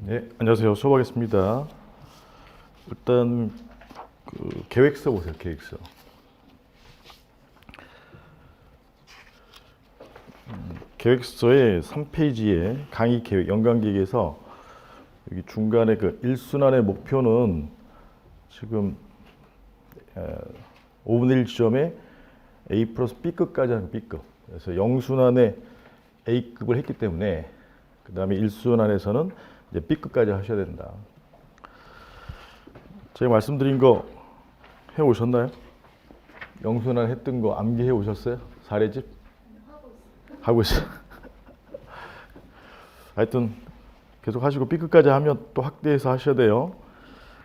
네, 안녕하세요. 수업하겠습니다. 일단 계획서 보세요. 계획서. 계획서의 3페이지에 강의 계획, 연강 계획에서 여기 중간에 그 1순환의 목표는 지금 5분의 1 지점에 A 플러스 B급까지 하는 B급. 그래서 0순환에 A급을 했기 때문에 그 다음에 1순환에서는 이제 B급까지 하셔야 된다. 제가 말씀드린 거 해오셨나요? 0순환 했던 거 암기해 오셨어요? 사례집? 하고 있어요. 하여튼 계속 하시고 B급까지 하면 또 확대해서 하셔야 돼요.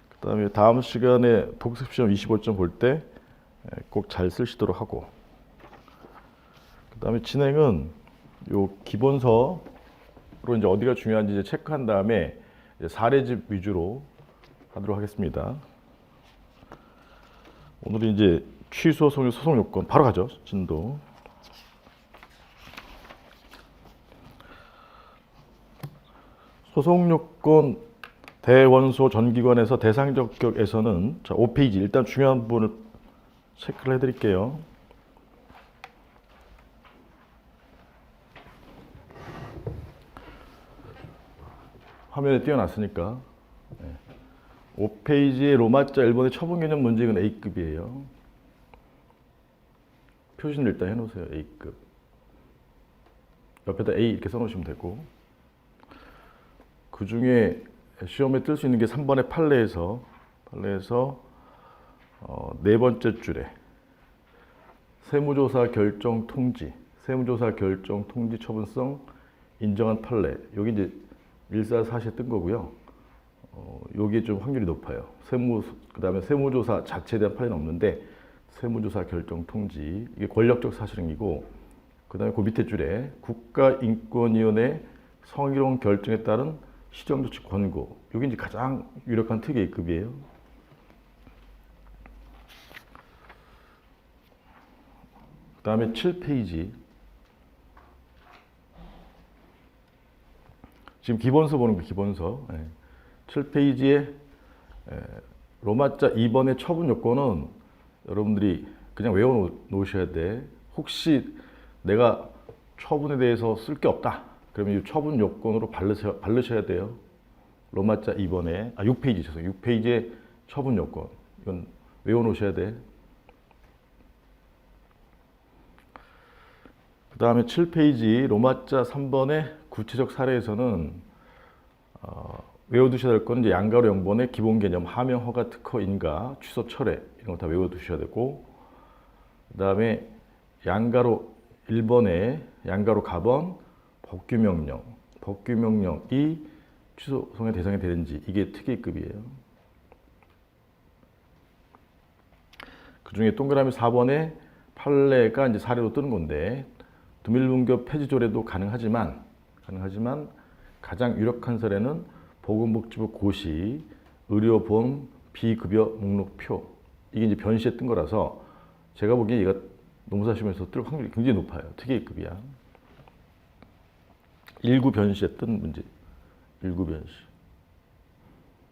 그 다음에 다음 시간에 복습시험 25점 볼 때 꼭 잘 쓰시도록 하고, 그 다음에 진행은 요 기본서로 이제 어디가 중요한지 이제 체크한 다음에 이제 사례집 위주로 하도록 하겠습니다. 오늘은 이제 취소 소송 요건 바로 가죠. 진도. 소송 요건 대원소 전기관에서 대상 적격에서는 자, 5페이지 일단 중요한 부분을 체크를 해드릴게요. 화면에 띄워놨으니까. 5페이지의 로마자 1번의 처분 개념 문제는 A급이에요. 표시는 일단 해놓으세요. A급. 옆에다 A 이렇게 써놓으시면 되고, 그 중에 시험에 뜰 수 있는 게 3번의 판례에서 네 번째 줄에 세무조사 결정 통지, 세무조사 결정 통지 처분성 인정한 판례. 여기 이제 144시에 뜬 거고요. 여기에 좀 확률이 높아요. 그다음에 세무조사 자체에 대한 판례는 없는데 세무조사 결정 통지, 이게 권력적 사실행위고, 그다음에 그 밑에 줄에 국가인권위원회 성희롱 결정에 따른 시정조치 권고. 여기 이제 가장 유력한 특이 A급이에요. 그다음에 7페이지. 지금 기본서 보는 거 기본서. 7페이지에 로마자 2번의 처분 요건은 여러분들이 그냥 외워 놓으셔야 돼. 혹시 내가 처분에 대해서 쓸 게 없다, 그러면 이 처분 요건으로 바르셔야 돼요. 로마자 2번에 6페이지 죄송해요. 6페이지에 처분 요건. 이건 외워 놓으셔야 돼. 그 다음에 7페이지 로마자 3번의 구체적 사례에서는 외워두셔야 될 건 이제 양가로 영번의 기본 개념, 하명, 허가, 특허, 인가, 취소, 철회 이런 거 다 외워두셔야 되고, 그 다음에 양가로 1번에 양가로 가번, 법규명령이 취소송의 대상이 되는지, 이게 특이급이에요. 그 중에 동그라미 4번에 판례가 이제 사례로 뜨는 건데, 두밀분교 폐지조례도 가능하지만 가장 유력한 사례는 보건복지부 고시, 의료보험 비급여 목록표. 이게 이제 변시에 뜬 거라서 제가 보기에 이거 노무사시험에서 뜰 확률이 굉장히 높아요. 특이급이야. 1구 변시에 뜬 문제. 1구 변시.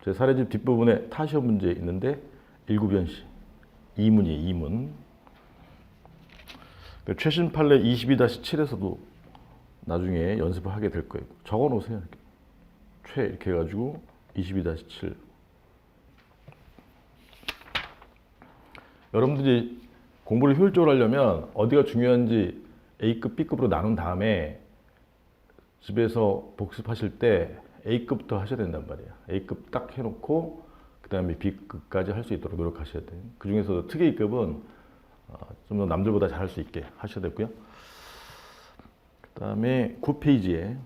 제 사례집 뒷부분에 타시험 문제 있는데 1구 변시. 2문이에요. 2문. 최신 판례 22-7에서도 나중에 연습을 하게 될 거예요. 적어 놓으세요. 이렇게 해가지고 22-7. 여러분들이 공부를 효율적으로 하려면 어디가 중요한지 A급, B급으로 나눈 다음에 집에서 복습하실 때 A급부터 하셔야 된단 말이에요. A급 딱 해놓고 그 다음에 B급까지 할 수 있도록 노력하셔야 돼요. 그 중에서도 특이 A급은 좀 더 남들보다 잘할 수 있게 하셔야 되고요. 그 다음에 9페이지에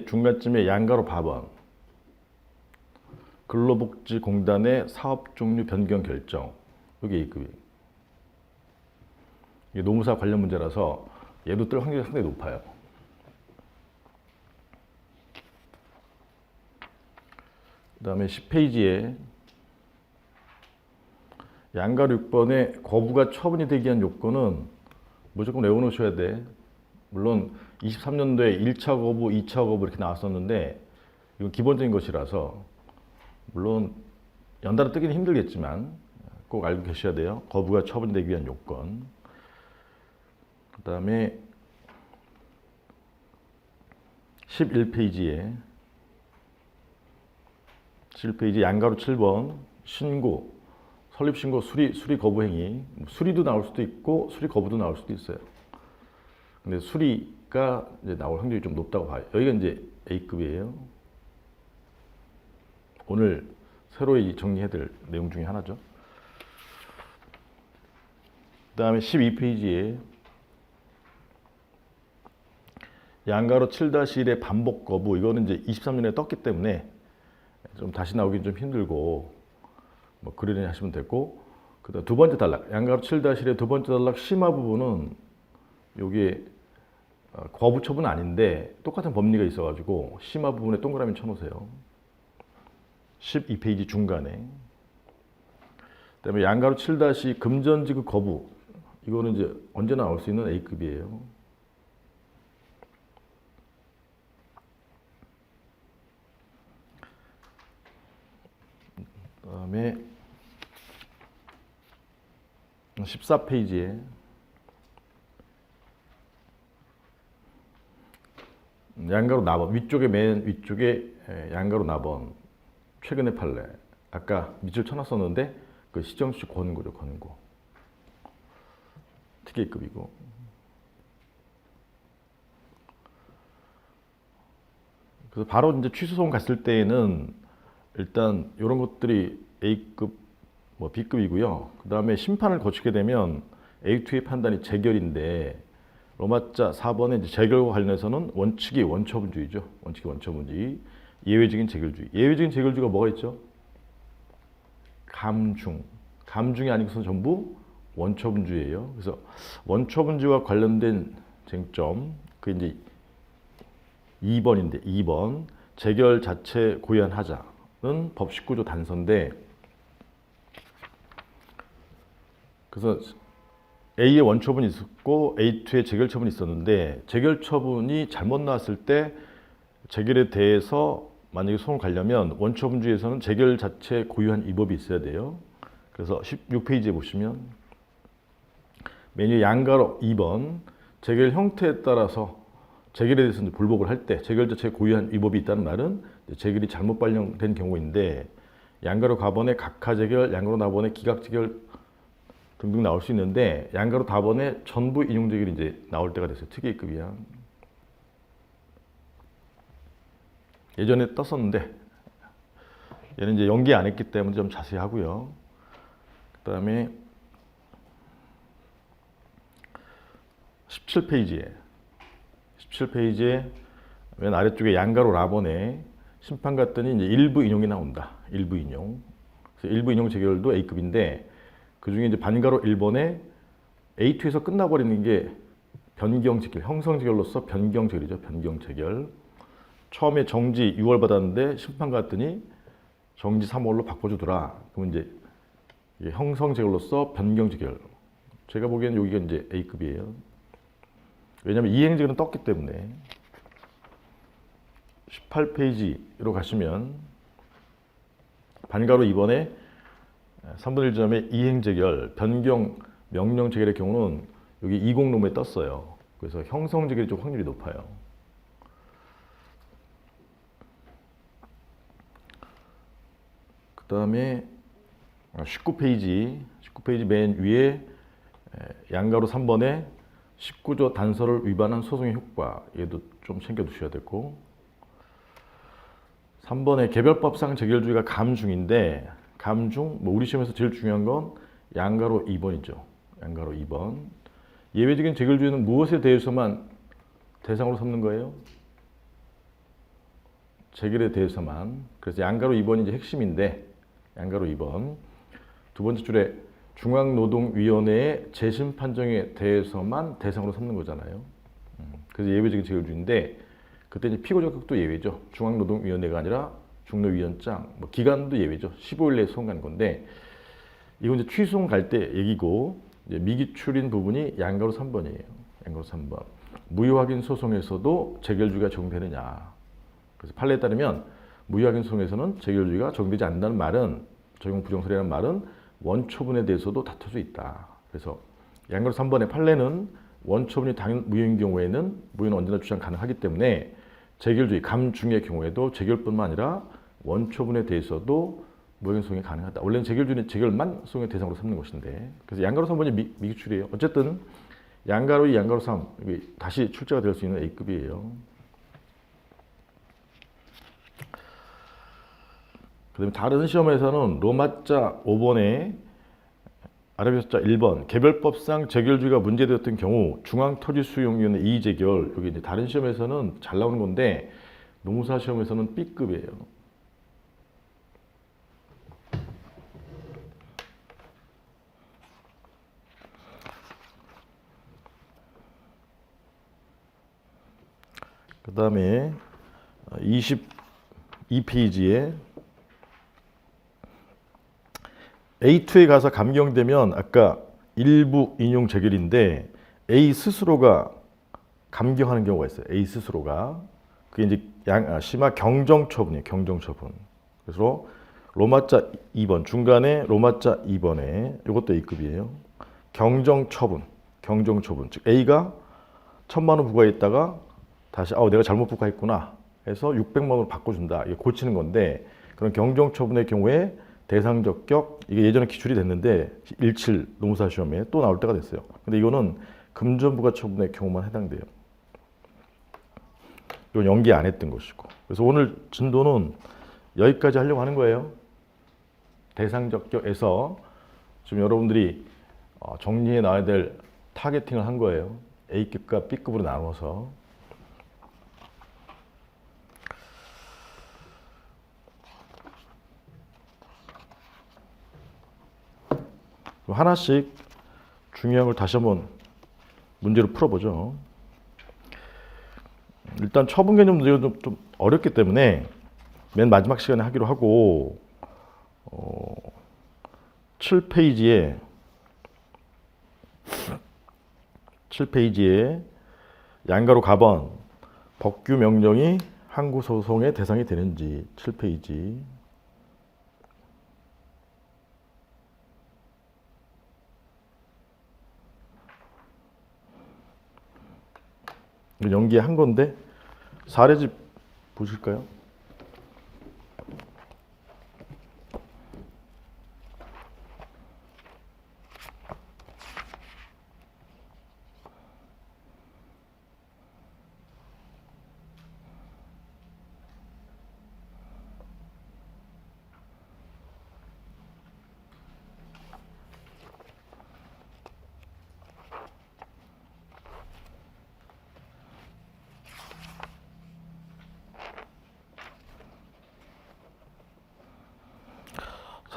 중간쯤에 양가로 봐번, 근로복지공단의 사업종류 변경 결정. 이게 A급이에요. 이게 노무사 관련 문제라서 얘도 뜰 확률이 상당히 높아요. 그 다음에 10페이지에 양가 6번에 거부가 처분이 되기 위한 요건은 무조건 외워놓으셔야 돼. 물론 23년도에 1차 거부, 2차 거부 이렇게 나왔었는데 이건 기본적인 것이라서 물론 연달아 뜨기는 힘들겠지만 꼭 알고 계셔야 돼요. 거부가 처분되기 위한 요건. 그 다음에 11페이지에 양가로 7번 신고, 설립신고, 수리 거부 행위. 수리도 나올 수도 있고 수리 거부도 나올 수도 있어요. 근데 수리가 이제 나올 확률이 좀 높다고 봐요. 여기가 이제 A급이에요. 오늘 새로 정리해야 될 내용 중에 하나죠. 그 다음에 12페이지에 양가로 7-1의 반복 거부. 이거는 이제 23년에 떴기 때문에 좀 다시 나오긴 좀 힘들고 뭐 그러려니 하시면 되고, 그다음 두 번째 단락 양가로 7-1의 두 번째 단락 심화 부분은 여기에 거부 처분은 아닌데 똑같은 법리가 있어가지고 심화 부분에 동그라미 쳐놓으세요. 12페이지 중간에. 그다음에 양가로 7- 금전지급 거부. 이거는 이제 언제나 나올 수 있는 A급이에요. 그다음에 14페이지에 양가로 나번, 위쪽에 맨 위쪽에 양가로 나번 최근의 판례. 아까 밑줄 쳐놨었는데 그 시정식 권고죠. 권고. 특이급이고. 그래서 바로 이제 취소소송 갔을 때에는 일단 이런 것들이 A급, 뭐 B급이고요. 그 다음에 심판을 거치게 되면 A2의 판단이 재결인데 로마자 4번의 이제 재결과 관련해서는 원칙이 원처분주의죠. 원칙이 원처분주의. 예외적인 재결주의. 예외적인 재결주의가 뭐가 있죠? 감중. 감중이 아니고서 전부 원처분주의예요. 그래서 원처분주의와 관련된 쟁점, 그 이제 2번인데 2번 재결 자체 고의한하자는 법 19조 단서인데, 그래서 A의 원처분이 있었고 A2의 재결 처분이 있었는데 재결 처분이 잘못 나왔을 때 재결에 대해서 만약에 소송을 가려면 원처분주의에서는 재결 자체 고유한 위법이 있어야 돼요. 그래서 16페이지에 보시면 메뉴 양가로 2번 재결 형태에 따라서 재결에 대해서 불복을 할 때 재결 자체 고유한 위법이 있다는 말은 재결이 잘못 발령된 경우인데 양가로 가번의 각하 재결, 양가로 나번의 기각 재결 등등 나올 수 있는데 양가로 다번에 전부 인용 재결이 이제 나올 때가 됐어요. 특이급이야. 예전에 떴었는데 얘는 이제 연기 안 했기 때문에 좀 자세히 하고요. 그다음에 17페이지에 맨 아래쪽에 양가로 라번에 심판 갔더니 이제 일부 인용이 나온다. 일부 인용. 그래서 일부 인용 재결도 A급인데 그 중에 이제 반가로 1번에 A2에서 끝나버리는 게 변경 재결, 형성 재결로서 변경 재결이죠. 변경 재결. 처음에 정지 6월 받았는데 심판 갔더니 정지 3월로 바꿔주더라. 그러면 이제 형성 재결로서 변경 재결. 제가 보기에는 여기가 이제 A급이에요. 왜냐하면 이행 재결은 떴기 때문에. 18페이지로 가시면 반가로 2번에 3분의 1점의 이행 재결, 변경 명령 재결의 경우는 여기 20놈에 떴어요. 그래서 형성 재결이 좀 확률이 높아요. 그 다음에 19페이지 맨 위에 양가로 3번에 19조 단서를 위반한 소송의 효과, 얘도 좀 챙겨두셔야 되고, 3번에 개별법상 재결주의가 감중인데 감중, 뭐 우리 시험에서 제일 중요한 건 양가로 2번이죠. 양가로 2번. 예외적인 재결주의는 무엇에 대해서만 대상으로 삼는 거예요? 재결에 대해서만. 그래서 양가로 2번이 이제 핵심인데 양가로 2번. 두 번째 줄에 중앙노동위원회의 재심 판정에 대해서만 대상으로 삼는 거잖아요. 그래서 예외적인 재결주의인데 그때 이제 피고적격도 예외죠. 중앙노동위원회가 아니라 중노위원장, 뭐 기간도 예외죠. 15일 내에 소송 가는 건데 이건 이제 취소송 갈 때 얘기고, 이제 미기출인 부분이 양가로 3번이에요. 양가로 3번. 무효확인 소송에서도 재결주의가 적용되느냐. 그래서 판례에 따르면 무효확인 소송에서는 재결주의가 적용되지 않는다는 말은, 적용 부정설이라는 말은 원초분에 대해서도 다툴 수 있다. 그래서 양가로 3번의 판례는 원초분이 당연 무효인 경우에는 무효는 언제나 주장 가능하기 때문에 재결주의, 감중의 경우에도 재결뿐만 아니라 원초분에 대해서도 무효인 소송이 가능하다. 원래는 재결주의는 재결만 소송의 대상으로 삼는 것인데, 그래서 양가로 3번이 미기출이에요. 어쨌든 양가로 2, 양가로 3 다시 출제가 될 수 있는 A급이에요. 그다음에 다른 시험에서는 로마자 5번에 아라비아자 1번 개별법상 재결주의가 문제되었던 경우 중앙토지수용위원회 이의재결, 여기 이제 다른 시험에서는 잘 나오는 건데 노무사 시험에서는 B급이에요. 그 다음에 22페이지에 A2에 가서 감경되면 아까 일부 인용 재결인데 A 스스로가 감경하는 경우가 있어요. A 스스로가. 그게 이제 심화 경정처분이에요. 경정처분. 그래서 로마자 2번 중간에 로마자 2번에 이것도 A급이에요. 경정처분. 경정처분. 즉 A가 1,000만 원 부과했다가 다시 내가 잘못 부과했구나 해서 600만 원으로 바꿔준다. 이게 고치는 건데, 그런 경정처분의 경우에 대상적격, 이게 예전에 기출이 됐는데 17 노무사 시험에 또 나올 때가 됐어요. 근데 이거는 금전부과 처분의 경우만 해당돼요. 이건 연기 안 했던 것이고. 그래서 오늘 진도는 여기까지 하려고 하는 거예요. 대상적격에서 지금 여러분들이 정리해 놔야 될 타겟팅을 한 거예요. A급과 B급으로 나눠서. 하나씩 중요한 걸 다시 한번 문제로 풀어보죠. 일단 처분 개념 문제가 좀 어렵기 때문에 맨 마지막 시간에 하기로 하고 7페이지에 양가로 가번 법규 명령이 항고 소송의 대상이 되는지 7페이지. 연기한 건데 사례집 보실까요?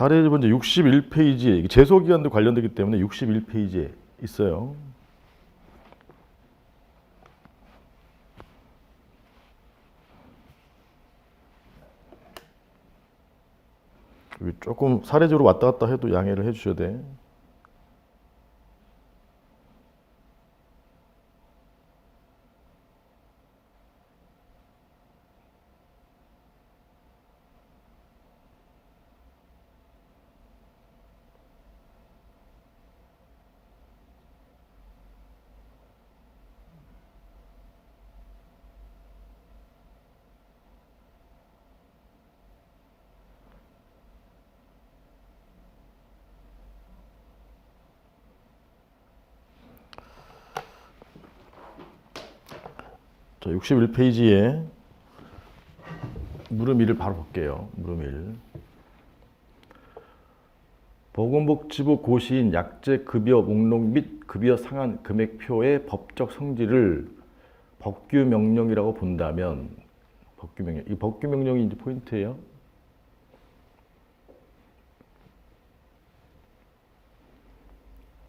사례집은 이제 61페이지에 제소기간도 관련되기 때문에 61페이지에 있어요. 조금 사례적으로 왔다 갔다 해도 양해를 해주셔야 돼. 자, 61페이지에 물음일을 바로 볼게요. 물음일. 보건복지부 고시인 약제 급여 목록 및 급여 상한 금액표의 법적 성질을 법규 명령이라고 본다면, 법규 명령. 이 법규 명령이 이제 포인트예요.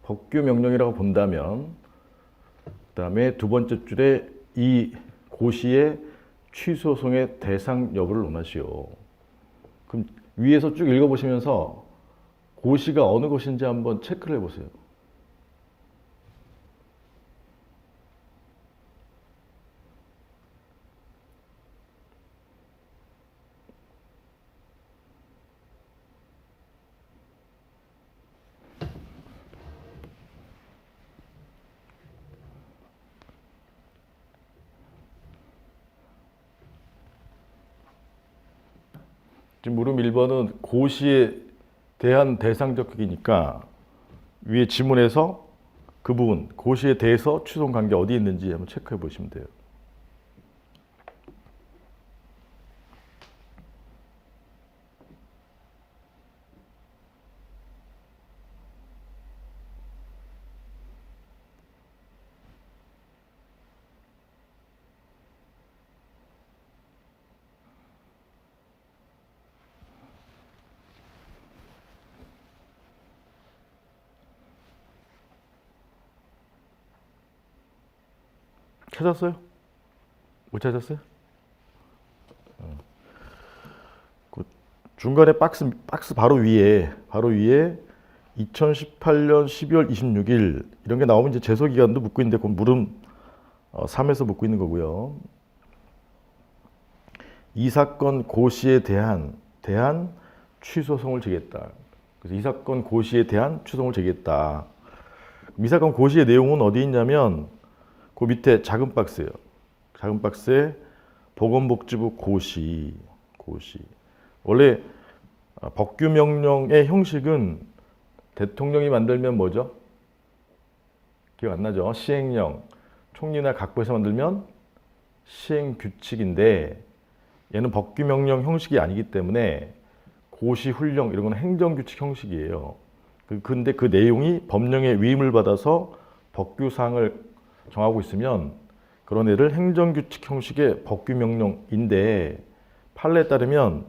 법규 명령이라고 본다면, 그다음에 두 번째 줄에 이 고시의 취소송의 대상 여부를 논하시오. 그럼 위에서 쭉 읽어보시면서 고시가 어느 것인지 한번 체크를 해보세요. 지금 물음 1번은 고시에 대한 대상적격이니까 위에 지문에서 그 부분 고시에 대해서 추송 관계 어디 있는지 한번 체크해 보시면 돼요. 찾았어요? 못 찾았어요? 그 중간에 박스 바로 위에 2018년 12월 26일 이런 게 나오면 이제 제소 기간도 묻고 있는데 그건 물음 3에서 묻고 있는 거고요. 이 사건 고시에 대한 취소송을 제기했다. 그래서 이 사건 고시에 대한 취소송을 제기했다. 이 사건 고시의 내용은 어디 있냐면 그 밑에 작은 박스예요. 작은 박스에 보건복지부 고시. 원래 법규 명령의 형식은 대통령이 만들면 뭐죠? 기억 안 나죠? 시행령. 총리나 각부에서 만들면 시행규칙인데 얘는 법규 명령 형식이 아니기 때문에 고시, 훈령 이런 건 행정규칙 형식이에요. 근데 그 내용이 법령의 위임을 받아서 법규사항을 정하고 있으면 그런 애를 행정규칙 형식의 법규 명령인데 판례에 따르면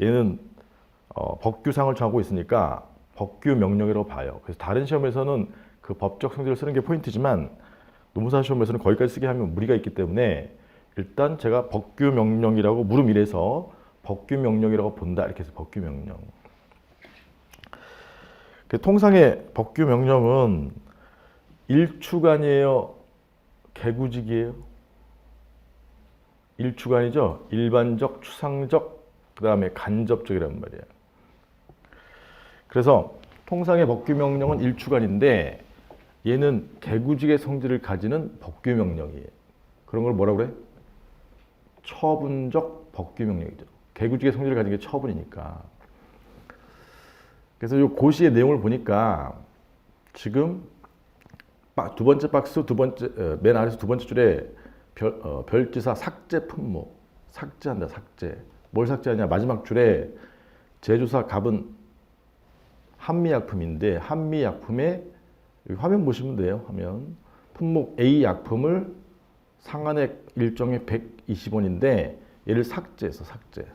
얘는 법규사항을 정하고 있으니까 법규 명령이라고 봐요. 그래서 다른 시험에서는 그 법적 성질을 쓰는 게 포인트지만 노무사 시험에서는 거기까지 쓰게 하면 무리가 있기 때문에 일단 제가 법규 명령이라고 물음 1에서 법규 명령이라고 본다 이렇게 해서 법규 명령. 통상의 법규 명령은 일주간이에요? 개구직이에요? 일주간이죠? 일반적, 추상적, 그 다음에 간접적이란 말이에요. 그래서 통상의 법규 명령은 일주간인데 얘는 개구직의 성질을 가지는 법규 명령이에요. 그런 걸 뭐라고 그래? 처분적 법규 명령이죠. 개구직의 성질을 가진 게 처분이니까. 그래서 이 고시의 내용을 보니까 지금 두 번째 박스 맨 아래서 두 번째 줄에 별지사 삭제 품목 삭제한다. 삭제. 뭘 삭제하냐? 마지막 줄에 제조사 갑은 한미약품인데 한미약품에 여기 화면 보시면 돼요. 화면 품목 A 약품을 상한액 일정이 120원인데 얘를 삭제했어. 삭제.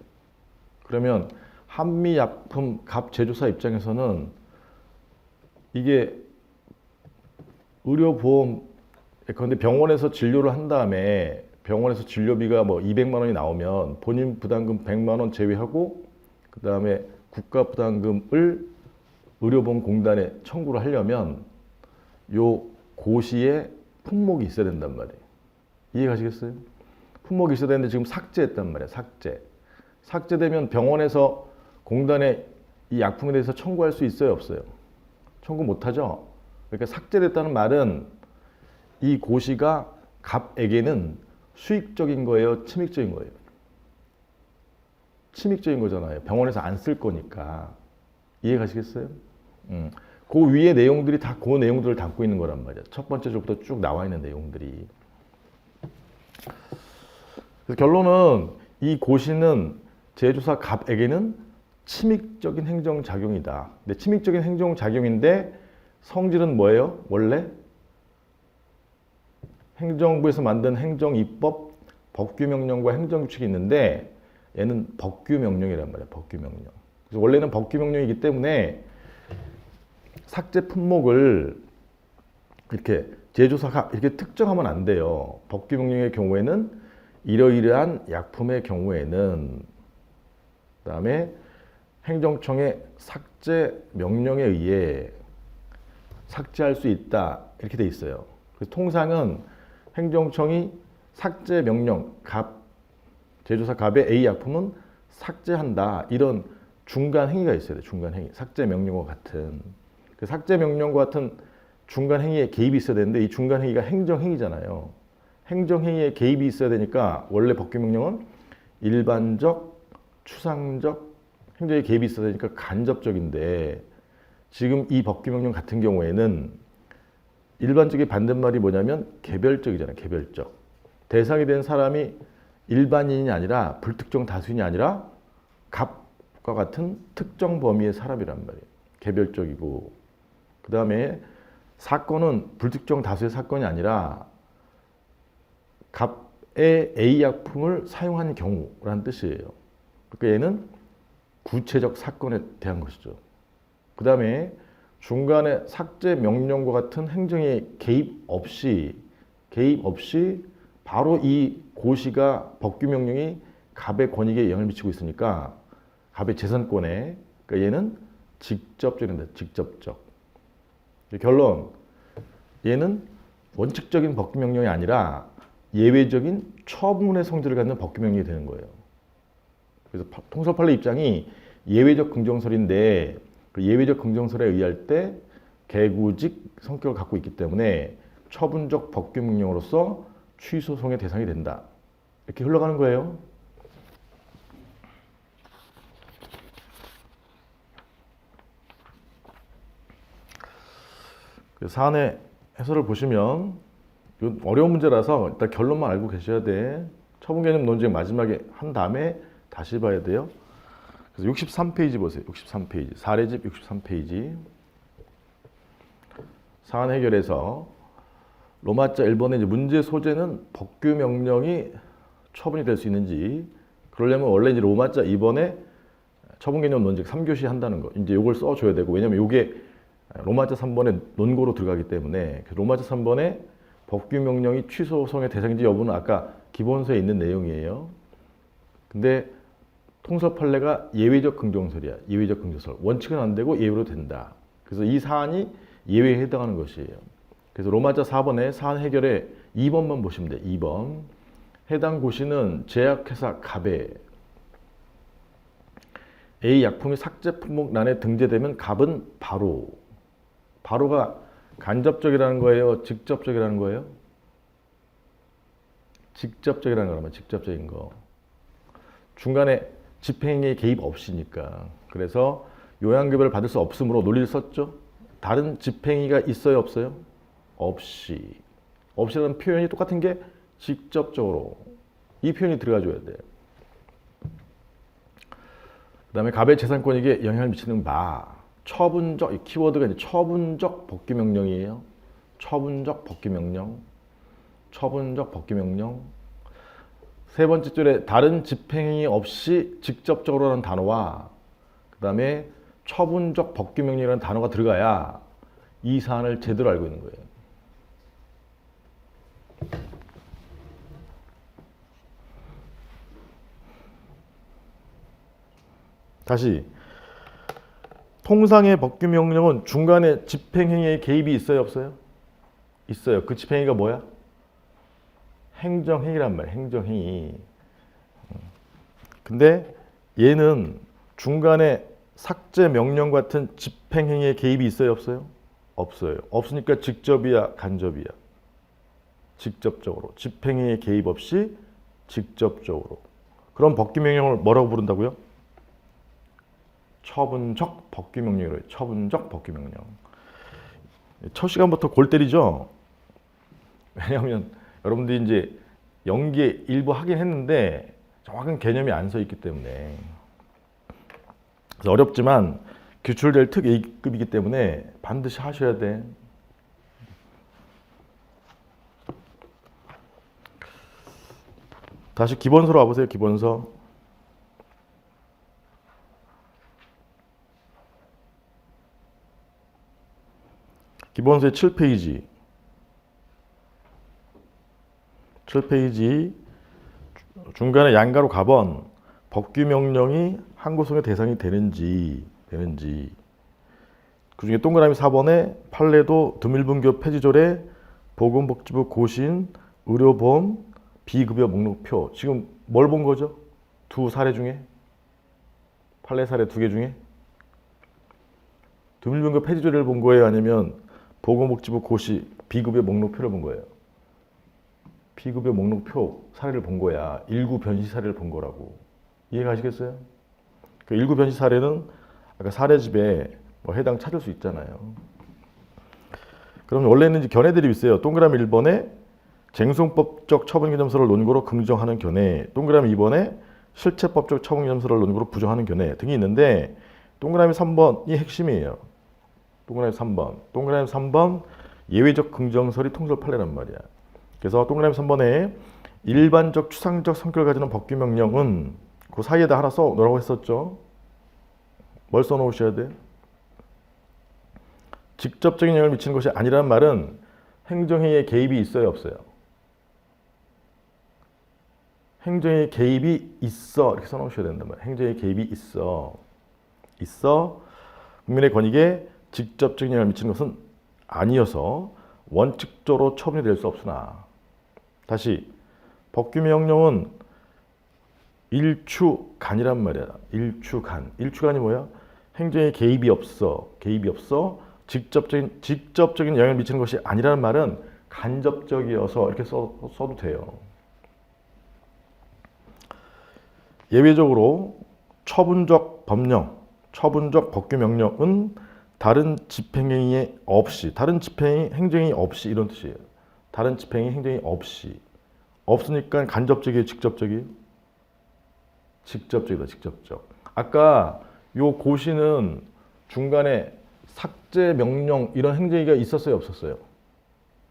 그러면 한미약품 갑 제조사 입장에서는 이게 의료보험 그런데 병원에서 진료를 한 다음에 병원에서 진료비가 뭐 200만 원이 나오면 본인 부담금 100만 원 제외하고 그 다음에 국가 부담금을 의료보험공단에 청구를 하려면 요 고시에 품목이 있어야 된단 말이에요. 이해가시겠어요? 품목이 있어야 되는데 지금 삭제했단 말이에요. 삭제되면 병원에서 공단에 이 약품에 대해서 청구할 수 있어요? 없어요? 청구 못하죠? 그러니까 삭제됐다는 말은 이 고시가 갑에게는 수익적인 거예요? 침익적인 거예요? 침익적인 거잖아요. 병원에서 안 쓸 거니까. 이해가시겠어요? 그 위에 내용들이 다 그 내용들을 담고 있는 거란 말이야. 첫 번째 줄부터 쭉 나와 있는 내용들이. 그래서 결론은 이 고시는 제조사 갑에게는 침익적인 행정작용이다. 근데 침익적인 행정작용인데 성질은 뭐예요? 원래 행정부에서 만든 행정입법, 법규명령과 행정규칙이 있는데 얘는 법규명령이란 말이에요. 법규명령. 그래서 원래는 법규명령이기 때문에 삭제 품목을 이렇게 제조사가 이렇게 특정하면 안 돼요. 법규명령의 경우에는 이러이러한 약품의 경우에는 그다음에 행정청의 삭제 명령에 의해 삭제할 수 있다 이렇게 돼 있어요. 그래서 통상은 행정청이 삭제 명령 제조사 갑의 A 약품은 삭제한다 이런 중간 행위가 있어야 돼. 중간 행위. 삭제 명령과 같은 그 삭제 명령과 같은 중간 행위에 개입이 있어야 되는데 이 중간 행위가 행정 행위잖아요. 행정 행위에 개입이 있어야 되니까 원래 법규 명령은 일반적, 추상적, 행정에 개입이 있어야 되니까 간접적인데 지금 이 법규명령 같은 경우에는 일반적인 반대말이 뭐냐면 개별적이잖아요. 개별적. 대상이 된 사람이 일반인이 아니라 불특정 다수인이 아니라 갑과 같은 특정 범위의 사람이란 말이에요. 개별적이고 그 다음에 사건은 불특정 다수의 사건이 아니라 갑의 A 약품을 사용한 경우라는 뜻이에요. 그러니까 얘는 구체적 사건에 대한 것이죠. 그 다음에 중간에 삭제 명령과 같은 행정의 개입 없이 바로 이 고시가 법규 명령이 갑의 권익에 영향을 미치고 있으니까 갑의 재산권에 그러니까 얘는 직접적인다. 직접적. 결론 얘는 원칙적인 법규 명령이 아니라 예외적인 처분의 성질을 갖는 법규 명령이 되는 거예요. 그래서 통설 판례 입장이 예외적 긍정설인데 그 예외적 긍정설에 의할 때 개구직 성격을 갖고 있기 때문에 처분적 법규 명령으로서 취소송의 대상이 된다. 이렇게 흘러가는 거예요. 사안의 해설을 보시면 이건 어려운 문제라서 일단 결론만 알고 계셔야 돼. 처분 개념 논쟁 마지막에 한 다음에 다시 봐야 돼요. 그래서 63페이지 보세요. 63페이지. 사례집 63페이지. 사안 해결에서 로마자 1번의 이제 문제 소재는 법규 명령이 처분이 될 수 있는지 그러려면 원래 이제 로마자 2번에 처분 개념 논쟁 3교시 한다는 거. 이제 요걸 써줘야 되고 왜냐면 요게 로마자 3번에 논고로 들어가기 때문에 로마자 3번에 법규 명령이 취소성의 대상인지 여부는 아까 기본서에 있는 내용이에요. 근데 통설 판례가 예외적 긍정설이야. 예외적 긍정설. 원칙은 안 되고 예외로 된다. 그래서 이 사안이 예외에 해당하는 것이에요. 그래서 로마자 4번에 사안 해결에 2번만 보시면 돼요. 2번. 해당 고시는 제약회사 갑에 A 약품이 삭제 품목란에 등재되면 갑은 바로가 간접적이라는 거예요? 직접적이라는 거예요? 직접적이라는 거라면 직접적인 거. 중간에 집행에 개입 없이니까. 그래서 요양급여를 받을 수 없으므로 논리를 썼죠. 다른 집행위가 있어요? 없어요? 없이. 없이라는 표현이 똑같은 게 직접적으로. 이 표현이 들어가줘야 돼요. 그 다음에 갑의 재산권에게 영향을 미치는 바. 처분적, 이 키워드가 이제 처분적 법규 명령이에요. 처분적 법규 명령. 처분적 법규 명령. 세 번째 줄에 다른 집행이 없이 직접적으로라는 단어와 그 다음에 처분적 법규 명령이라는 단어가 들어가야 이 사안을 제대로 알고 있는 거예요. 다시 통상의 법규 명령은 중간에 집행행위에 개입이 있어요? 없어요? 있어요. 그 집행행위가 뭐야? 행정행위란 말이에요. 행정행위. 근데 얘는 중간에 삭제 명령 같은 집행행위에 개입이 있어요? 없어요? 없어요. 없으니까 직접이야? 간접이야? 직접적으로. 집행행위에 개입 없이 직접적으로. 그럼 법규명령을 뭐라고 부른다고요? 처분적 법규명령이라고 해요. 처분적 법규명령. 첫 시간부터 골 때리죠? 왜냐하면 여러분들이 이제 연기에 일부 하긴 했는데 정확한 개념이 안 서 있기 때문에 그래서 어렵지만 규출될 특 A급이기 때문에 반드시 하셔야 돼. 다시 기본서로 와보세요. 기본서. 기본서의 7페이지. 7페이지 중간에 양가로 가번 법규 명령이 항고송의 대상이 되는지 그중에 동그라미 4번에 판례도 드밀분교 폐지조례 보건복지부 고시인 의료보험 비급여 목록표. 지금 뭘 본 거죠? 두 사례 중에? 판례 사례 두 개 중에? 드밀분교 폐지조례를 본 거예요? 아니면 보건복지부 고시 비급여 목록표를 본 거예요? 비급여 목록표 사례를 본 거야. 일구 변시 사례를 본 거라고. 이해가시겠어요? 그 일부 변시 사례는 아까 사례집에 뭐 해당 찾을 수 있잖아요. 그럼 원래는 이제 견해들이 있어요. 동그라미 1번에 쟁송법적 처분개념서를 논거로 긍정하는 견해, 동그라미 2번에 실체법적 처분개념서를 논거로 부정하는 견해 등이 있는데 동그라미 3번이 핵심이에요. 동그라미 3번. 동그라미 3번 예외적 긍정설이 통설 판례란 말이야. 그래서 동그라미 3번에 일반적 추상적 성격을 가지는 법규명령은 그 사이에다 하나 써놓으라고 했었죠. 뭘 써놓으셔야 돼? 직접적인 영향을 미치는 것이 아니라는 말은 행정회의에 개입이 있어요, 없어요? 행정회의에 개입이 있어 이렇게 써놓으셔야 된단 말이에요. 행정회의에 개입이 있어. 국민의 권익에 직접적인 영향을 미치는 것은 아니어서 원칙적으로 처분이 될 수 없으나 다시 법규명령은 일추간이란 말이야. 일추간. 일추간이 뭐야? 행정에 개입이 없어. 직접적인 영향을 미치는 것이 아니라는 말은 간접적이어서 이렇게 써도 돼요. 예외적으로 처분적 법령, 처분적 법규명령은 다른 집행행위 없이, 행정행위 없이 이런 뜻이에요. 다른 집행행위, 행정행위 없이. 없으니까 간접적이에요, 직접적이에요? 직접적이다, 직접적. 아까 요 고시는 중간에 삭제 명령 이런 행정행위가 있었어요, 없었어요?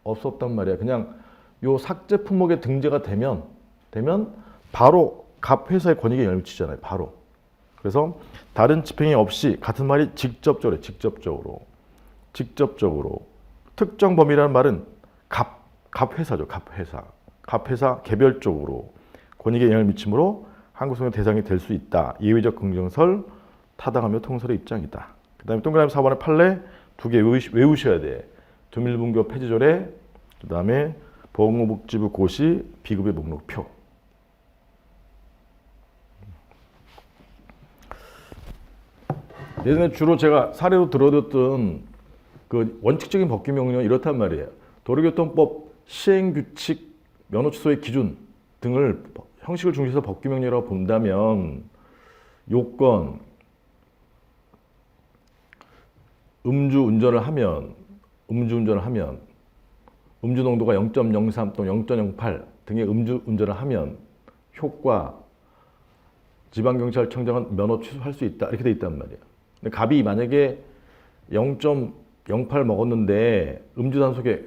없었단 말이야. 그냥 요 삭제 품목에 등재가 되면 바로 갑 회사의 권익에 영향을 미치잖아요, 바로. 그래서 다른 집행이 없이 같은 말이 직접적으로 특정 범위라는 말은 갑 회사죠. 갑 회사 개별적으로 권익에 영향을 미치므로 항고소송의 대상이 될 수 있다. 예외적 긍정설 타당하며 통설의 입장이다. 그 다음에 동그라미 4번의 판례 2개 외우셔야 돼. 두밀분교 폐지조례, 그 다음에 보건복지부 고시 비급여 목록표. 예전에 주로 제가 사례로 들어뒀던 그 원칙적인 법규명령이 이렇단 말이에요. 도로교통법 시행규칙 면허 취소의 기준 등을 형식을 중시해서 법규명령이라고 본다면 요건 음주운전을 하면 음주 농도가 0.03 또는 0.08 등의 음주운전을 하면 효과 지방경찰청장은 면허 취소할 수 있다 이렇게 돼 있단 말이에요. 근데 갑이 만약에 0.08 먹었는데 음주 단속에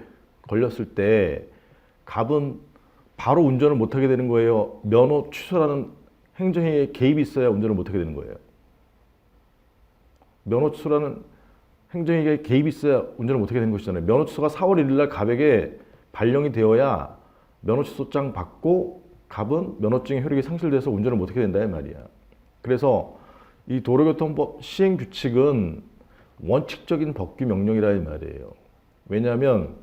걸렸을 때 갑은 바로 운전을 못하게 되는 거예요. 면허 취소라는 행정행위에 개입이 있어야 운전을 못하게 되는 거예요. 면허 취소라는 행정행위에 개입이 있어야 운전을 못하게 되는 것이잖아요. 면허 취소가 4월 1일 날 갑에게 발령이 되어야 면허 취소장 받고 갑은 면허증의 효력이 상실돼서 운전을 못하게 된다 이 말이야. 그래서 이 도로교통법 시행규칙은 원칙적인 법규명령이라 이 말이에요. 왜냐하면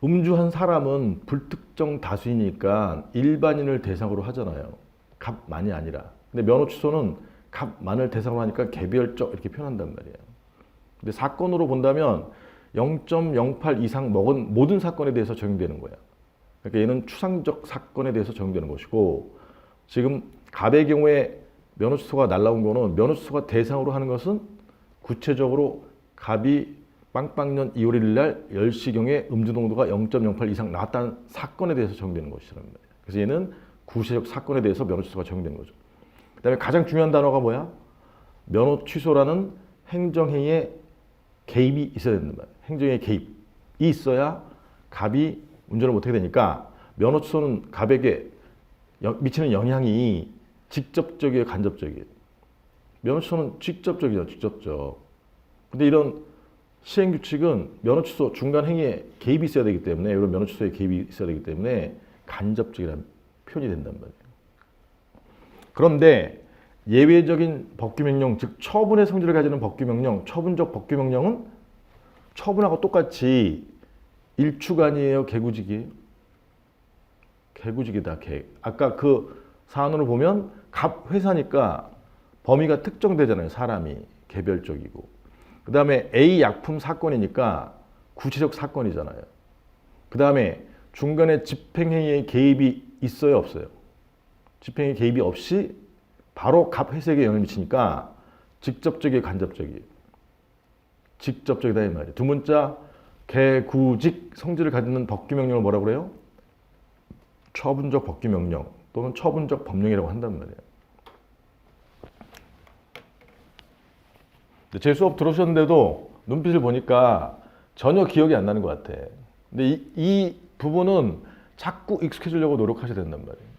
음주한 사람은 불특정 다수이니까 일반인을 대상으로 하잖아요. 갑만이 아니라. 근데 면허 취소는 갑만을 대상으로 하니까 개별적 이렇게 표현한단 말이에요. 근데 사건으로 본다면 0.08 이상 먹은 모든 사건에 대해서 적용되는 거야. 그러니까 얘는 추상적 사건에 대해서 적용되는 것이고 지금 갑의 경우에 면허 취소가 날라온 거는 면허 취소가 대상으로 하는 것은 구체적으로 갑이 빵빵년 2월 1일 날 10시경에 음주 농도가 0.08 이상 나왔다는 사건에 대해서 적용되는 것이란 말이에요. 그래서 얘는 구체적 사건에 대해서 면허 취소가 적용되는 거죠. 그 다음에 가장 중요한 단어가 뭐야? 면허 취소라는 행정행위에 개입이 있어야 된단 말이에요. 행정행위에 개입이 있어야 갑이 운전을 못하게 되니까 면허 취소는 갑에게 미치는 영향이 직접적이에요, 간접적이에요? 면허 취소는 직접적이죠, 직접적. 근데 이런 시행규칙은 면허 취소 중간 행위에 개입이 있어야 되기 때문에 이런 면허 취소에 개입이 있어야 되기 때문에 간접적이라는 표현이 된단 말이에요. 그런데 예외적인 법규명령, 즉 처분의 성질을 가지는 법규명령, 처분적 법규명령은 처분하고 똑같이 일추간이에요, 개구직이에요? 개구직이다, 아까 그 사안으로 보면 갑 회사니까 범위가 특정되잖아요. 사람이 개별적이고. 그 다음에 A 약품 사건이니까 구체적 사건이잖아요. 그 다음에 중간에 집행행위에 개입이 있어요, 없어요? 집행행위 개입이 없이 바로 갑 회색에 영향을 미치니까 직접적이에요, 간접적이에요? 직접적이다 이 말이에요. 두 문자 개구직 성질을 가지는 법규명령을 뭐라고 그래요? 처분적 법규명령 또는 처분적 법령이라고 한단 말이에요. 제 수업 들으셨는데도 눈빛을 보니까 전혀 기억이 안 나는 것 같아. 근데 이 부분은 자꾸 익숙해지려고 노력하셔야 된단 말이에요.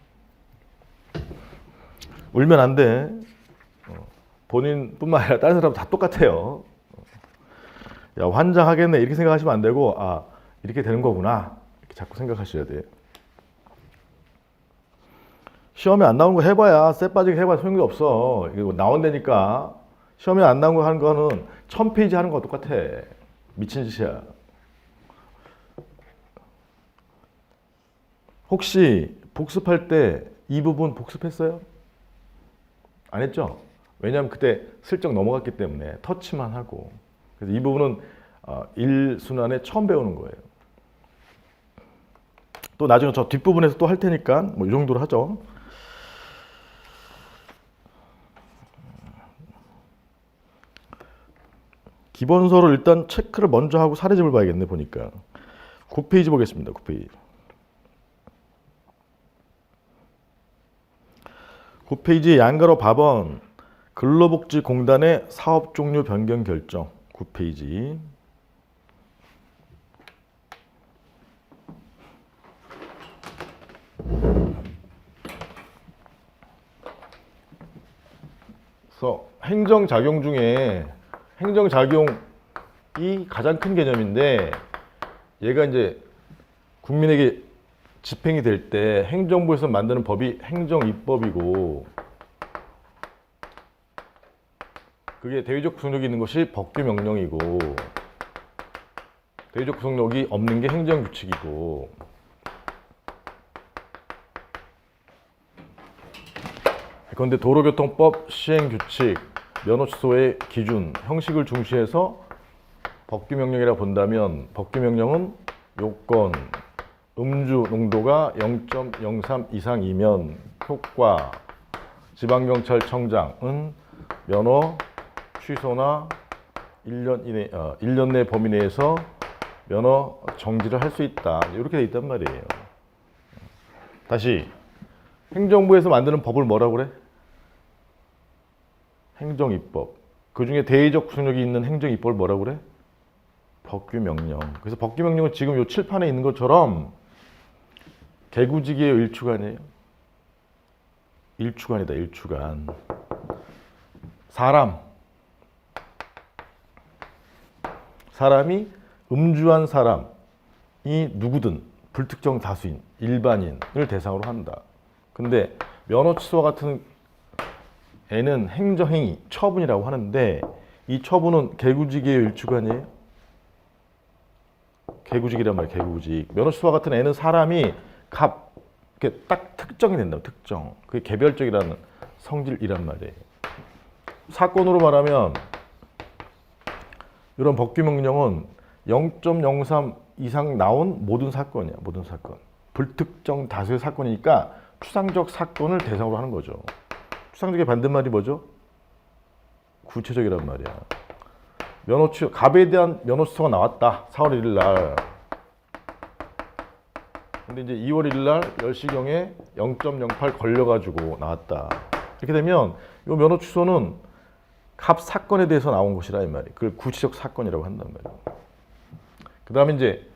울면 안 돼. 본인뿐만 아니라 다른 사람 다 똑같아요. 야, 환장하겠네 이렇게 생각하시면 안 되고, 아, 이렇게 되는 거구나 이렇게 자꾸 생각하셔야 돼요. 시험에 안 나온 거 해봐야, 쎄 빠지게 해봐야 소용이 없어. 이거 나온다니까. 시험에 안 나온 거 하는 거는 1000페이지 하는 거 똑같아. 미친 짓이야. 혹시 복습할 때 이 부분 복습했어요? 안 했죠? 왜냐하면 그때 슬쩍 넘어갔기 때문에 터치만 하고. 그래서 이 부분은 1순환에 처음 배우는 거예요. 또 나중에 저 뒷부분에서 또 할 테니까 뭐 이 정도로 하죠. 기본서를 일단 체크를 먼저 하고 사례집을 봐야겠네 보니까. 9페이지 보겠습니다. 9페이지. 9페이지 양가로 밥원 근로복지공단의 사업 종류 변경 결정. 9페이지. 그래서 행정작용 중에 행정작용이 가장 큰 개념인데, 얘가 이제 국민에게 집행이 될 때 행정부에서 만드는 법이 행정입법이고, 그게 대의적 구속력이 있는 것이 법규명령이고, 대의적 구속력이 없는 게 행정규칙이고, 그런데 도로교통법 시행규칙, 면허취소의 기준, 형식을 중시해서 법규명령이라 본다면, 법규명령은 요건, 음주 농도가 0.03 이상이면 효과, 지방경찰청장은 면허 취소나 1년 내 범위 내에서 면허 정지를 할 수 있다. 이렇게 돼 있단 말이에요. 다시, 행정부에서 만드는 법을 뭐라고 그래? 행정입법. 그 중에 대의적 구속력이 있는 행정입법을 뭐라고 그래? 법규명령. 그래서 법규명령은 지금 요 칠판에 있는 것처럼 개구직이에요, 일주간이에요? 일주간이다, 일주간. 사람이 음주한 사람이 누구든 불특정 다수인, 일반인을 대상으로 한다. 근데 면허 취소와 같은 애는 행정행위, 처분이라고 하는데, 이 처분은 개구직이에요, 일주간이에요? 개구직이란 말이에요, 개구직. 면허 취소와 같은 애는 사람이 이렇게 딱 특정이 된다, 특정. 그게 개별적이라는 성질이란 말이에요. 사건으로 말하면 이런 법규명령은 0.03 이상 나온 모든 사건이야, 모든 사건. 불특정 다수의 사건이니까 추상적 사건을 대상으로 하는 거죠. 추상적의 반대말이 뭐죠? 구체적이란 말이야. 갑에 대한 면허 취소가 나왔다. 4월 1일 날. 근데 이제 2월 1일 날 10시경에 0.08 걸려가지고 나왔다. 이렇게 되면 이 면허 취소는 갑 사건에 대해서 나온 것이라 이 말이에요. 그걸 구체적 사건이라고 한단 말이에요. 그 다음에 이제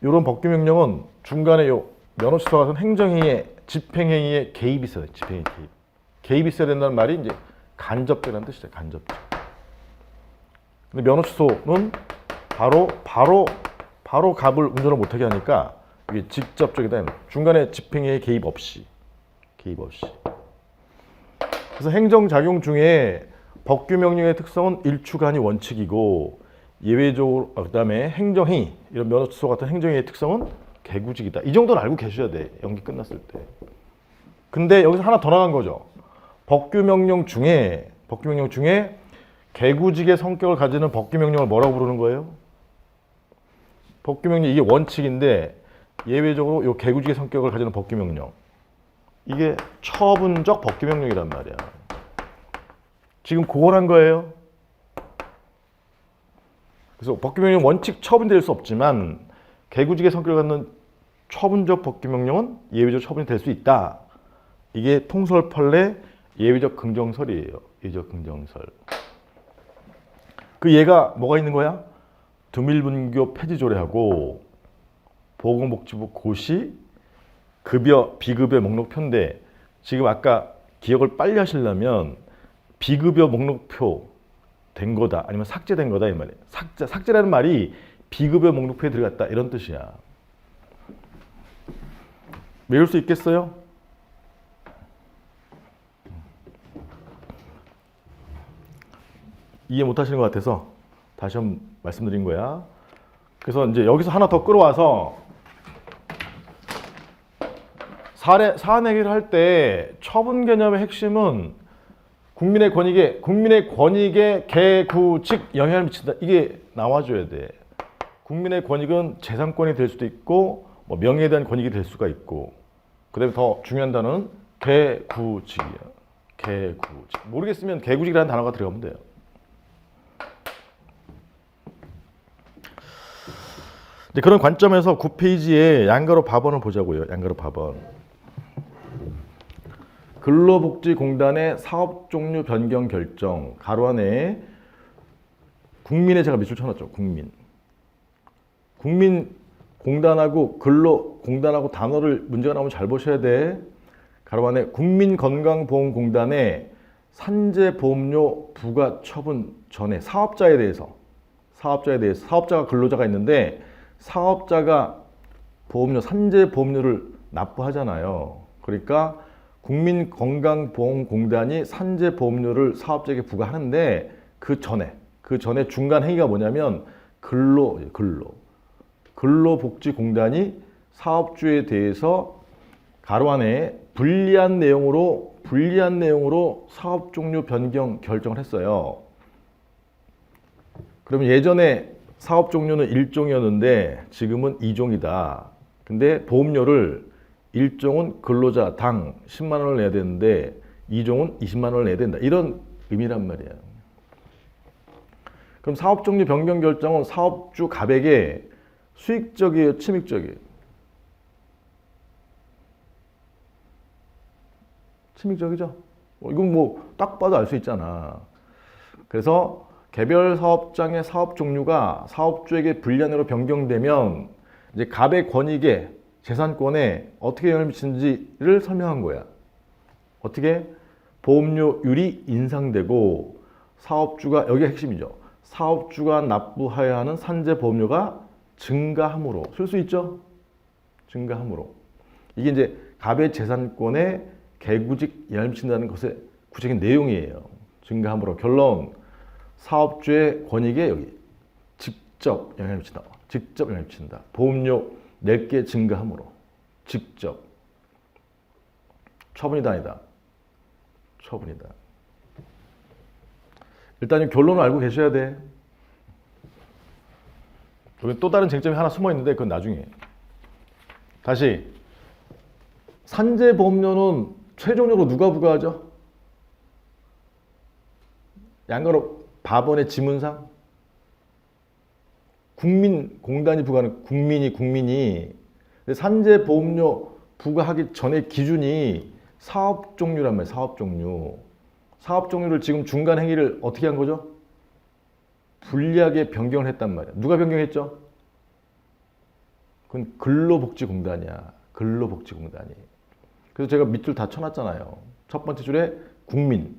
이런 법규명령은 중간에 요 면허 취소와 같은 행정행위에, 집행행위에 개입이 있어야 돼. 집행행위 개입. 개입이 있어야 된다는 말이 이제 간접적이라는 뜻이죠. 간접적. 근데 면허 취소는 바로 갑을 운전을 못하게 하니까 이게 직접적이다. 중간에 집행행위에 개입 없이. 그래서 행정작용 중에 법규명령의 특성은 일주간이 원칙이고, 예외적으로 그다음에 행정행위, 이런 면허 취소 같은 행정행위의 특성은 개구직이다. 이 정도는 알고 계셔야 돼. 연기 끝났을 때. 근데 여기서 하나 더 나간 거죠. 법규명령 중에 개구직의 성격을 가지는 법규명령을 뭐라고 부르는 거예요? 법규명령, 이게 원칙인데 예외적으로 이 개구직의 성격을 가지는 법규명령, 이게 처분적 법규명령이란 말이야. 지금 그걸 한 거예요. 그래서 법규명령 원칙 처분될 수 없지만 개구직의 성격을 갖는 처분적 법규명령은 예외적 처분이 될 수 있다. 이게 통설 판례 예외적 긍정설이에요. 예외적 긍정설. 그 예가 뭐가 있는 거야? 두밀분교 폐지조례하고 보건복지부 고시 급여 비급여 목록표인데 지금 아까 기억을 빨리 하시려면 비급여 목록표 된 거다 아니면 삭제된 거다 이 말이에요. 삭제라는 말이 비급여 목록표에 들어갔다 이런 뜻이야. 외울 수 있겠어요? 이해 못 하시는 것 같아서 다시 한번 말씀드린 거야. 그래서 이제 여기서 하나 더 끌어와서 사안 해결을 할 때 처분 개념의 핵심은 국민의 권익에 개구직 영향을 미친다. 이게 나와줘야 돼. 국민의 권익은 재산권이 될 수도 있고 뭐 명예에 대한 권익이 될 수가 있고 그다음에 더 중요한 단어는 개구직이야. 개구직. 모르겠으면 개구직이라는 단어가 들어가면 돼요. 이제 그런 관점에서 9페이지에 양가로 밥원을 보자고요. 양가로 밥원. 근로복지공단의 사업 종류 변경 결정 가로 안에 국민에 제가 밑줄 쳐놨죠. 국민 공단하고 근로공단하고 단어를 문제가 나오면 잘 보셔야 돼. 가로 안에 국민건강보험공단의 산재보험료 부과 처분 전에 사업자에 대해서 사업자가 근로자가 있는데 사업자가 보험료 산재보험료를 납부하잖아요. 그러니까 국민건강보험공단이 산재보험료를 사업자에게 부과하는데 그 전에 중간 행위가 뭐냐면 근로복지공단이 사업주에 대해서 가로 안에 불리한 내용으로 사업 종류 변경 결정을 했어요. 그러면 예전에 사업 종류는 1종이었는데 지금은 2종이다. 근데 보험료를 1종은 근로자 당 10만 원을 내야 되는데 2종은 20만 원을 내야 된다. 이런 의미란 말이야. 그럼 사업 종류 변경 결정은 사업주 갑에게 수익적이에요, 침익적이에요? 침익적이죠. 이건 뭐 딱 봐도 알 수 있잖아. 그래서 개별 사업장의 사업 종류가 사업주에게 불리한으로 변경되면 이제 갑의 권익에 재산권에 어떻게 영향을 미치는지를 설명한 거야. 어떻게? 보험료율이 인상되고 사업주가 여기가 핵심이죠. 사업주가 납부해야 하는 산재보험료가 증가함으로 쓸 수 있죠? 증가함으로. 이게 이제 갑의 재산권에 개구직 영향을 미친다는 것의 구체적인 내용이에요. 증가함으로. 결론. 사업주의 권익에 여기 직접 영향을 미친다. 직접 영향을 미친다. 보험료 낼 게 증가함으로. 직접. 처분이다 아니다. 처분이다. 일단 이 결론을 알고 계셔야 돼. 여기 또 다른 쟁점이 하나 숨어 있는데 그건 나중에. 다시. 산재보험료는 최종적으로 누가 부과하죠? 양가로 밥원의 지문상 국민공단이 부과하는 국민이 산재보험료 부과하기 전의 기준이 사업 종류란 말이에요. 사업 종류. 사업 종류를 지금 중간 행위를 어떻게 한 거죠? 불리하게 변경을 했단 말이야. 누가 변경했죠? 그건 근로복지공단이야. 근로복지공단이. 그래서 제가 밑줄 다 쳐놨잖아요. 첫 번째 줄에 국민,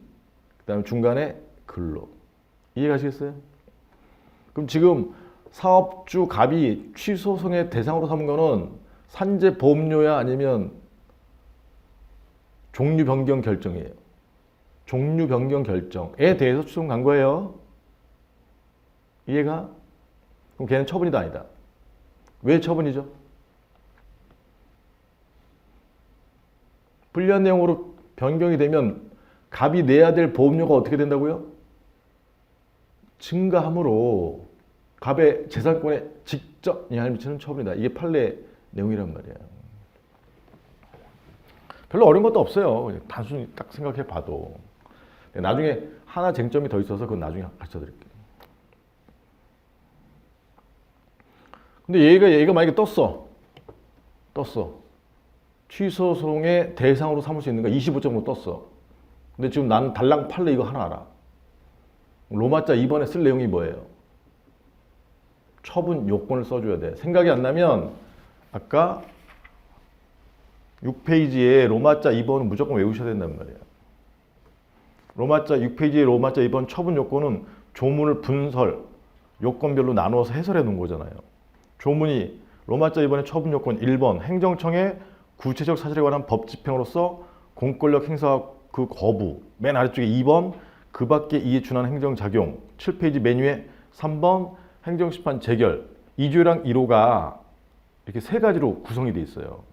그 다음에 중간에 근로. 이해가시겠어요? 그럼 지금 사업주 갑이 취소송의 대상으로 삼은 거는 산재보험료야 아니면 종류 변경 결정이에요. 종류 변경 결정에 대해서 취소송 간 거예요. 이해가? 그럼 걔는 처분이다 아니다. 왜 처분이죠? 불리한 내용으로 변경이 되면 갑이 내야 될 보험료가 어떻게 된다고요? 증가함으로 갑의 재산권에 직접 영향을 미치는 처분이다. 이게 판례 내용이란 말이야. 별로 어려운 것도 없어요. 그냥 단순히 딱 생각해 봐도. 나중에 하나 쟁점이 더 있어서 그건 나중에 가르쳐 드릴게요. 근데 얘가 만약에 떴어. 취소송의 대상으로 삼을 수 있는 거 25점으로 떴어. 근데 지금 나는 달랑 판례 이거 하나 알아. 로마자 2번에 쓸 내용이 뭐예요? 처분 요건을 써줘야 돼. 생각이 안 나면 아까 6페이지에 로마자 2번은 무조건 외우셔야 된단 말이야. 로마자 6페이지에 로마자 2번 처분 요건은 조문을 분설, 요건별로 나누어서 해설해 놓은 거잖아요. 조문이 로마자 2번의 처분 요건 1번 행정청의 구체적 사실에 관한 법 집행으로서 공권력 행사 그 거부, 맨 아래쪽에 2번 그 밖에 이에 준하는 행정작용, 7페이지 맨 위에 3번 행정심판 재결, 2조랑 1호가 이렇게 세 가지로 구성이 돼 있어요.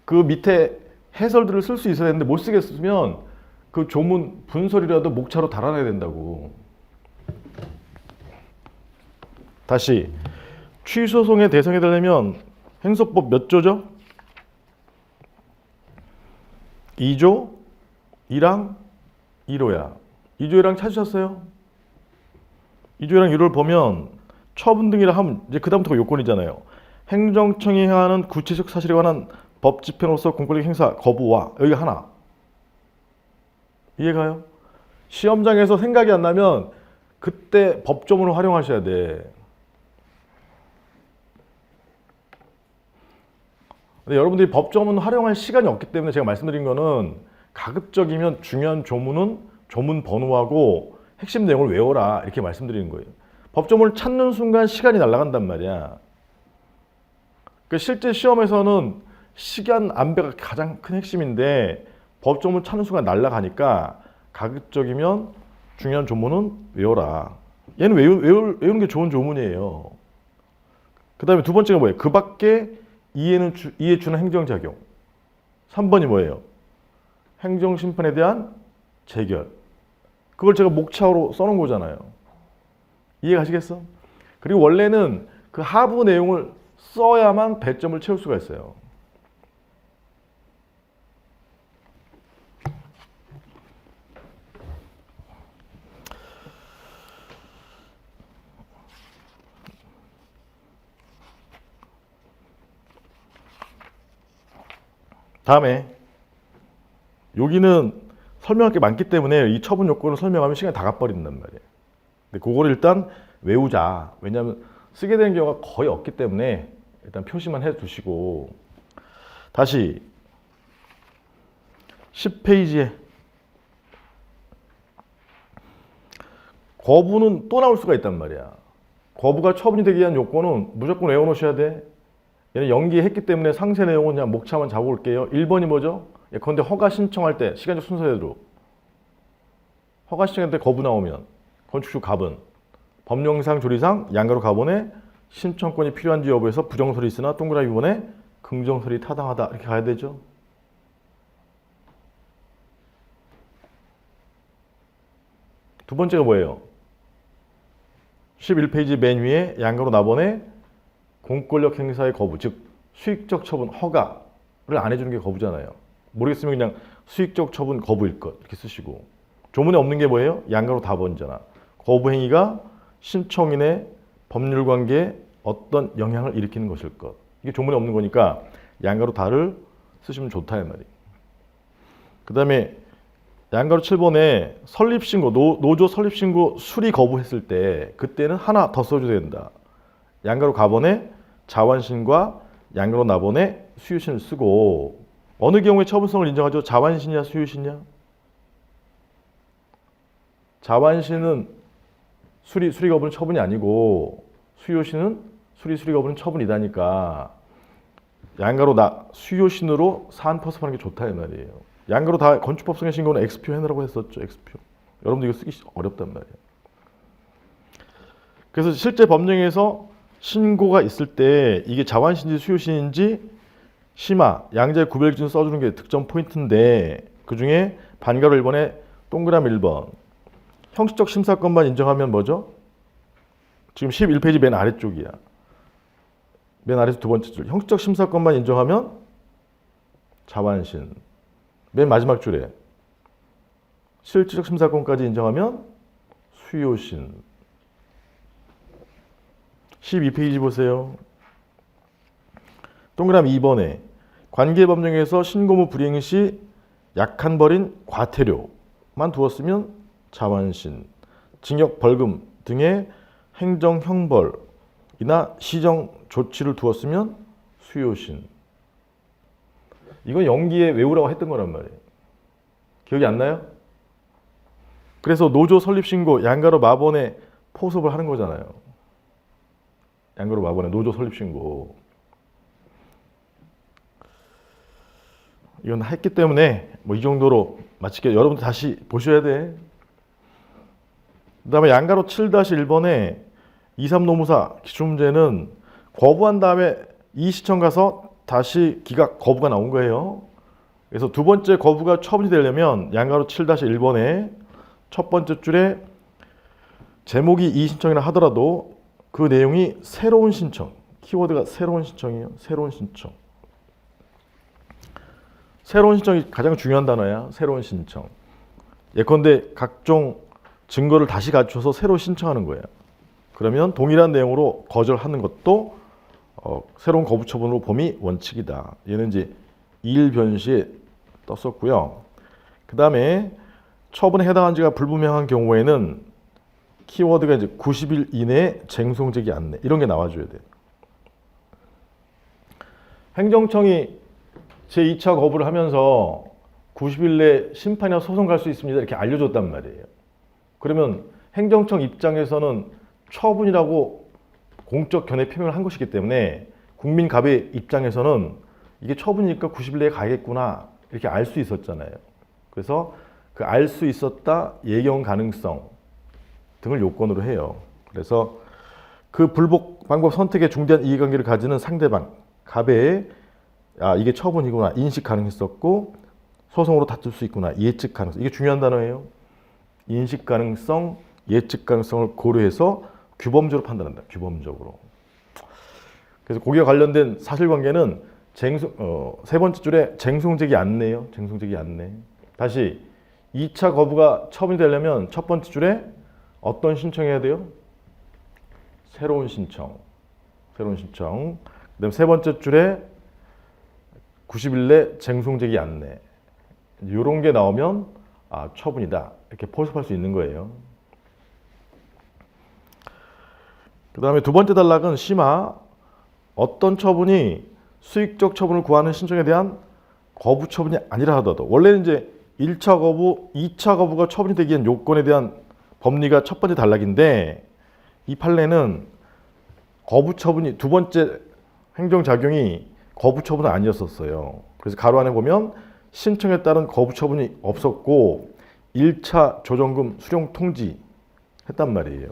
그 밑에 해설들을 쓸 수 있어야 되는데 못 쓰겠으면 그 조문 분설이라도 목차로 달아내야 된다고. 다시 취소송의 대상이 되려면 행소법 몇 조죠? 2조 1항 1호야. 2조 1항 찾으셨어요? 2조 1항 1호를 보면 처분 등이라 하면 이제 그다음부터가 요건이잖아요. 행정청이 행하는 구체적 사실에 관한 법 집행으로서 공권력 행사 거부와 여기가 하나. 이해가요? 시험장에서 생각이 안 나면 그때 법조문을 활용하셔야 돼. 근데 여러분들이 법조문 활용할 시간이 없기 때문에 제가 말씀드린 거는 가급적이면 중요한 조문은 조문 번호하고 핵심 내용을 외워라 이렇게 말씀드리는 거예요. 법조문을 찾는 순간 시간이 날아간단 말이야. 그 실제 시험에서는 시간 안배가 가장 큰 핵심인데 법조문 찾는 순간 날아가니까 가급적이면 중요한 조문은 외워라. 얘는 외우는 게 좋은 조문이에요. 그 다음에 두 번째가 뭐예요? 그 밖에 이에 주는 행정작용. 3번이 뭐예요? 행정심판에 대한 재결. 그걸 제가 목차로 써놓은 거잖아요. 이해 가시겠어? 그리고 원래는 그 하부 내용을 써야만 배점을 채울 수가 있어요. 다음에 여기는 설명할 게 많기 때문에 이 처분 요건을 설명하면 시간이 다 가버린단 말이에요. 근데 그거를 일단 외우자. 왜냐하면 쓰게 되는 경우가 거의 없기 때문에 일단 표시만 해 두시고 다시 10페이지에 거부는 또 나올 수가 있단 말이야. 거부가 처분이 되기 위한 요건은 무조건 외워놓으셔야 돼. 얘는 연기했기 때문에 상세 내용은 그냥 목차만 잡아올게요. 1번이 뭐죠? 그런데 허가 신청할 때 시간적 순서대로 허가 신청할 때 거부 나오면 건축주 갑은 법령상 조리상 양가로 가본에 신청권이 필요한지 여부에서 부정설이 있으나 동그라미 번에 긍정설이 타당하다 이렇게 가야 되죠. 두 번째가 뭐예요? 11페이지 맨 위에 양가로 나번에 공권력 행사의 거부, 즉 수익적 처분 허가를 안 해주는 게 거부잖아요. 모르겠으면 그냥 수익적 처분 거부일 것 이렇게 쓰시고 조문에 없는 게 뭐예요? 양가로 다번이잖아. 거부 행위가 신청인의 법률 관계에 어떤 영향을 일으키는 것일 것. 이게 조문에 없는 거니까 양가로 다를 쓰시면 좋다 이 말이에요. 그 다음에 양가로 7번에 설립신고, 노조 설립신고 수리 거부했을 때 그때는 하나 더 써줘야 된다. 양가로 가번에 자완신과 양가로 나번에 수유신을 쓰고 어느 경우에 처분성을 인정하죠? 자완신이냐 수유신이냐? 자완신은 수리 거부는 처분이 아니고 수요신은 수리 거부는 처분이다니까 양가로 수요신으로 사안포섭하는 게 좋다 이 말이에요. 양가로 다 건축법성의 신고는 X표 해놓으라고 했었죠. X표. 여러분들 이거 쓰기 어렵단 말이에요. 그래서 실제 법령에서 신고가 있을 때 이게 자완신인지 수요신인지 심화, 양자의 구별 기준 써주는 게 득점 포인트인데 그중에 반가로 1번에 동그라미 1번 형식적 심사권만 인정하면 뭐죠? 지금 11페이지 맨 아래쪽이야. 맨 아래에서 두 번째 줄 형식적 심사권만 인정하면 자완신. 맨 마지막 줄에 실질적 심사권까지 인정하면 수요신. 12페이지 보세요. 동그라미 2번에 관계법령에서 신고무 불이행 시 약한 벌인 과태료만 두었으면 자완신, 징역, 벌금 등의 행정 형벌이나 시정 조치를 두었으면 수요신. 이건 연기에 외우라고 했던 거란 말이에요. 기억이 안 나요? 그래서 노조 설립신고 양가로 마번에 포섭을 하는 거잖아요. 양가로 마번에 노조 설립신고. 이건 했기 때문에 뭐 이 정도로 마칠게요. 여러분들 다시 보셔야 돼. 그 다음에 양가로 7-1번에 23노무사 기출문제는 거부한 다음에 이 시청 가서 다시 기각 거부가 나온 거예요. 그래서 두 번째 거부가 처분이 되려면 양가로 7-1번에 첫 번째 줄에 제목이 이 신청이라 하더라도 그 내용이 새로운 신청, 키워드가 새로운 신청이에요. 새로운 신청. 새로운 신청이 가장 중요한 단어야. 새로운 신청. 예컨대 각종 증거를 다시 갖춰서 새로 신청하는 거예요. 그러면 동일한 내용으로 거절하는 것도 새로운 거부 처분으로 범위 원칙이다. 얘는 이제 2일 변시에 떴었고요. 그 다음에 처분에 해당한지가 불분명한 경우에는 키워드가 이제 90일 이내에 쟁송되지 않네. 이런 게 나와줘야 돼요. 행정청이 제2차 거부를 하면서 90일 내에 심판이나 소송 갈 수 있습니다. 이렇게 알려줬단 말이에요. 그러면 행정청 입장에서는 처분이라고 공적 견해 표명을 한 것이기 때문에 국민갑의 입장에서는 이게 처분이니까 90일 내에 가야겠구나 이렇게 알 수 있었잖아요. 그래서 그 알 수 있었다 예경 가능성 등을 요건으로 해요. 그래서 그 불복 방법 선택에 중대한 이해관계를 가지는 상대방 갑에 이게 처분이구나 인식 가능했었고 소송으로 다툴 수 있구나 예측 가능성. 이게 중요한 단어예요. 인식 가능성, 예측 가능성을 고려해서 규범적으로 판단한다. 규범적으로. 그래서 거기와 관련된 사실관계는 세 번째 줄에 쟁송제기 안내요. 쟁송제기 안내. 다시 2차 거부가 처분이 되려면 첫 번째 줄에 어떤 신청해야 돼요? 새로운 신청. 새로운 신청. 그 다음 세 번째 줄에 90일 내 쟁송제기 안내. 이런 게 나오면 처분이다. 이렇게 포섭할 수 있는 거예요. 그 다음에 두 번째 단락은 심화. 어떤 처분이 수익적 처분을 구하는 신청에 대한 거부 처분이 아니라 하더라도 원래는 이제 1차 거부, 2차 거부가 처분이 되기 위한 요건에 대한 법리가 첫 번째 단락인데 이 판례는 거부 처분이 두 번째 행정작용이 거부 처분은 아니었었어요. 그래서 가로 안에 보면 신청에 따른 거부 처분이 없었고 1차 조정금 수령 통지 했단 말이에요.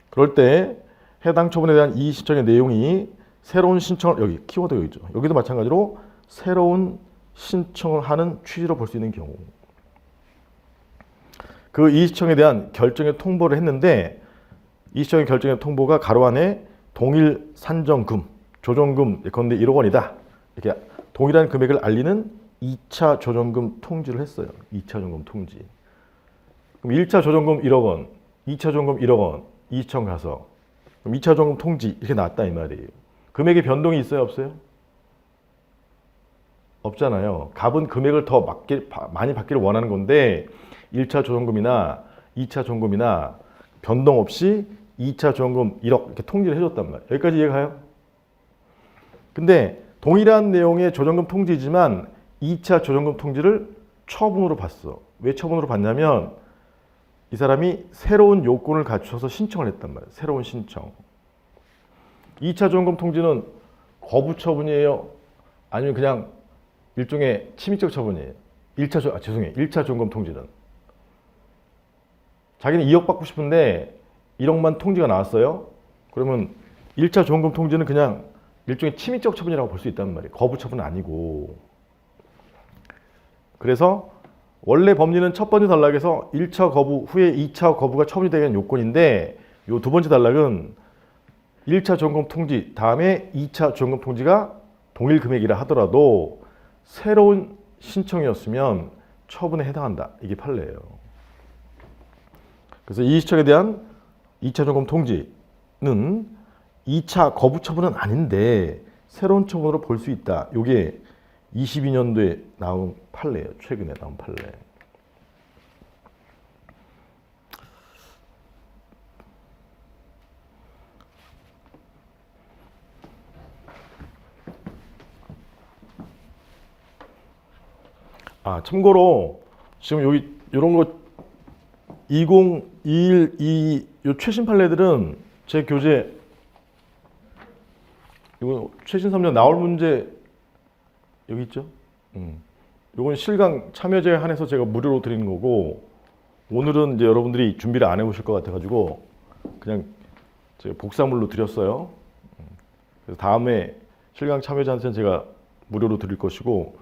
그럴 때 해당 처분에 대한 이 신청의 내용이 새로운 신청을 여기 키워드 여기죠. 여기도 마찬가지로 새로운 신청을 하는 취지로 볼 수 있는 경우 그 이 신청에 대한 결정의 통보를 했는데 이 신청의 결정의 통보가 가로 안에 동일 산정금, 조정금 예컨대 1억 원이다. 이렇게 동일한 금액을 알리는 2차 조정금 통지를 했어요. 2차 조정금 통지. 그럼 1차 조정금 1억 원, 2차 조정금 1억 원, 2청 가서 그럼 2차 조정금 통지 이렇게 나왔다 이 말이에요. 금액의 변동이 있어요, 없어요? 없잖아요. 갑은 금액을 더 많이 받기를 원하는 건데 1차 조정금이나 2차 조정금이나 변동 없이 2차 조정금 1억 이렇게 통지를 해줬단 말이에요. 여기까지 이해가요? 근데 동일한 내용의 조정금 통지지만 2차 조정금 통지를 처분으로 봤어. 왜 처분으로 봤냐면 이 사람이 새로운 요건을 갖춰서 신청을 했단 말이에요. 새로운 신청. 2차 조정금 통지는 거부 처분이에요? 아니면 그냥 일종의 침입적 처분이에요? 1차 조정금 통지는. 자기는 2억 받고 싶은데 1억만 통지가 나왔어요? 그러면 1차 조정금 통지는 그냥 일종의 침입적 처분이라고 볼 수 있단 말이에요. 거부 처분은 아니고. 그래서 원래 법리는 첫 번째 단락에서 1차 거부 후에 2차 거부가 처분이 되는 요건인데 요 두 번째 단락은 1차 점검 통지 다음에 2차 점검 통지가 동일 금액이라 하더라도 새로운 신청이었으면 처분에 해당한다. 이게 판례예요. 그래서 이 시청에 대한 2차 점검 통지는 2차 거부 처분은 아닌데 새로운 처분으로 볼 수 있다. 이게 22년도에 나온 판례예요. 최근에 나온 판례. 참고로 지금 여기 이런 거 2021, 요 최신 판례들은 제 교재 이거 최신 3년 나올 문제 여기 있죠? 요건 실강 참여자에 한해서 제가 무료로 드리는 거고, 오늘은 이제 여러분들이 준비를 안 해오실 것 같아가지고 그냥 제가 복사물로 드렸어요. 그래서 다음에 실강 참여자한테는 제가 무료로 드릴 것이고,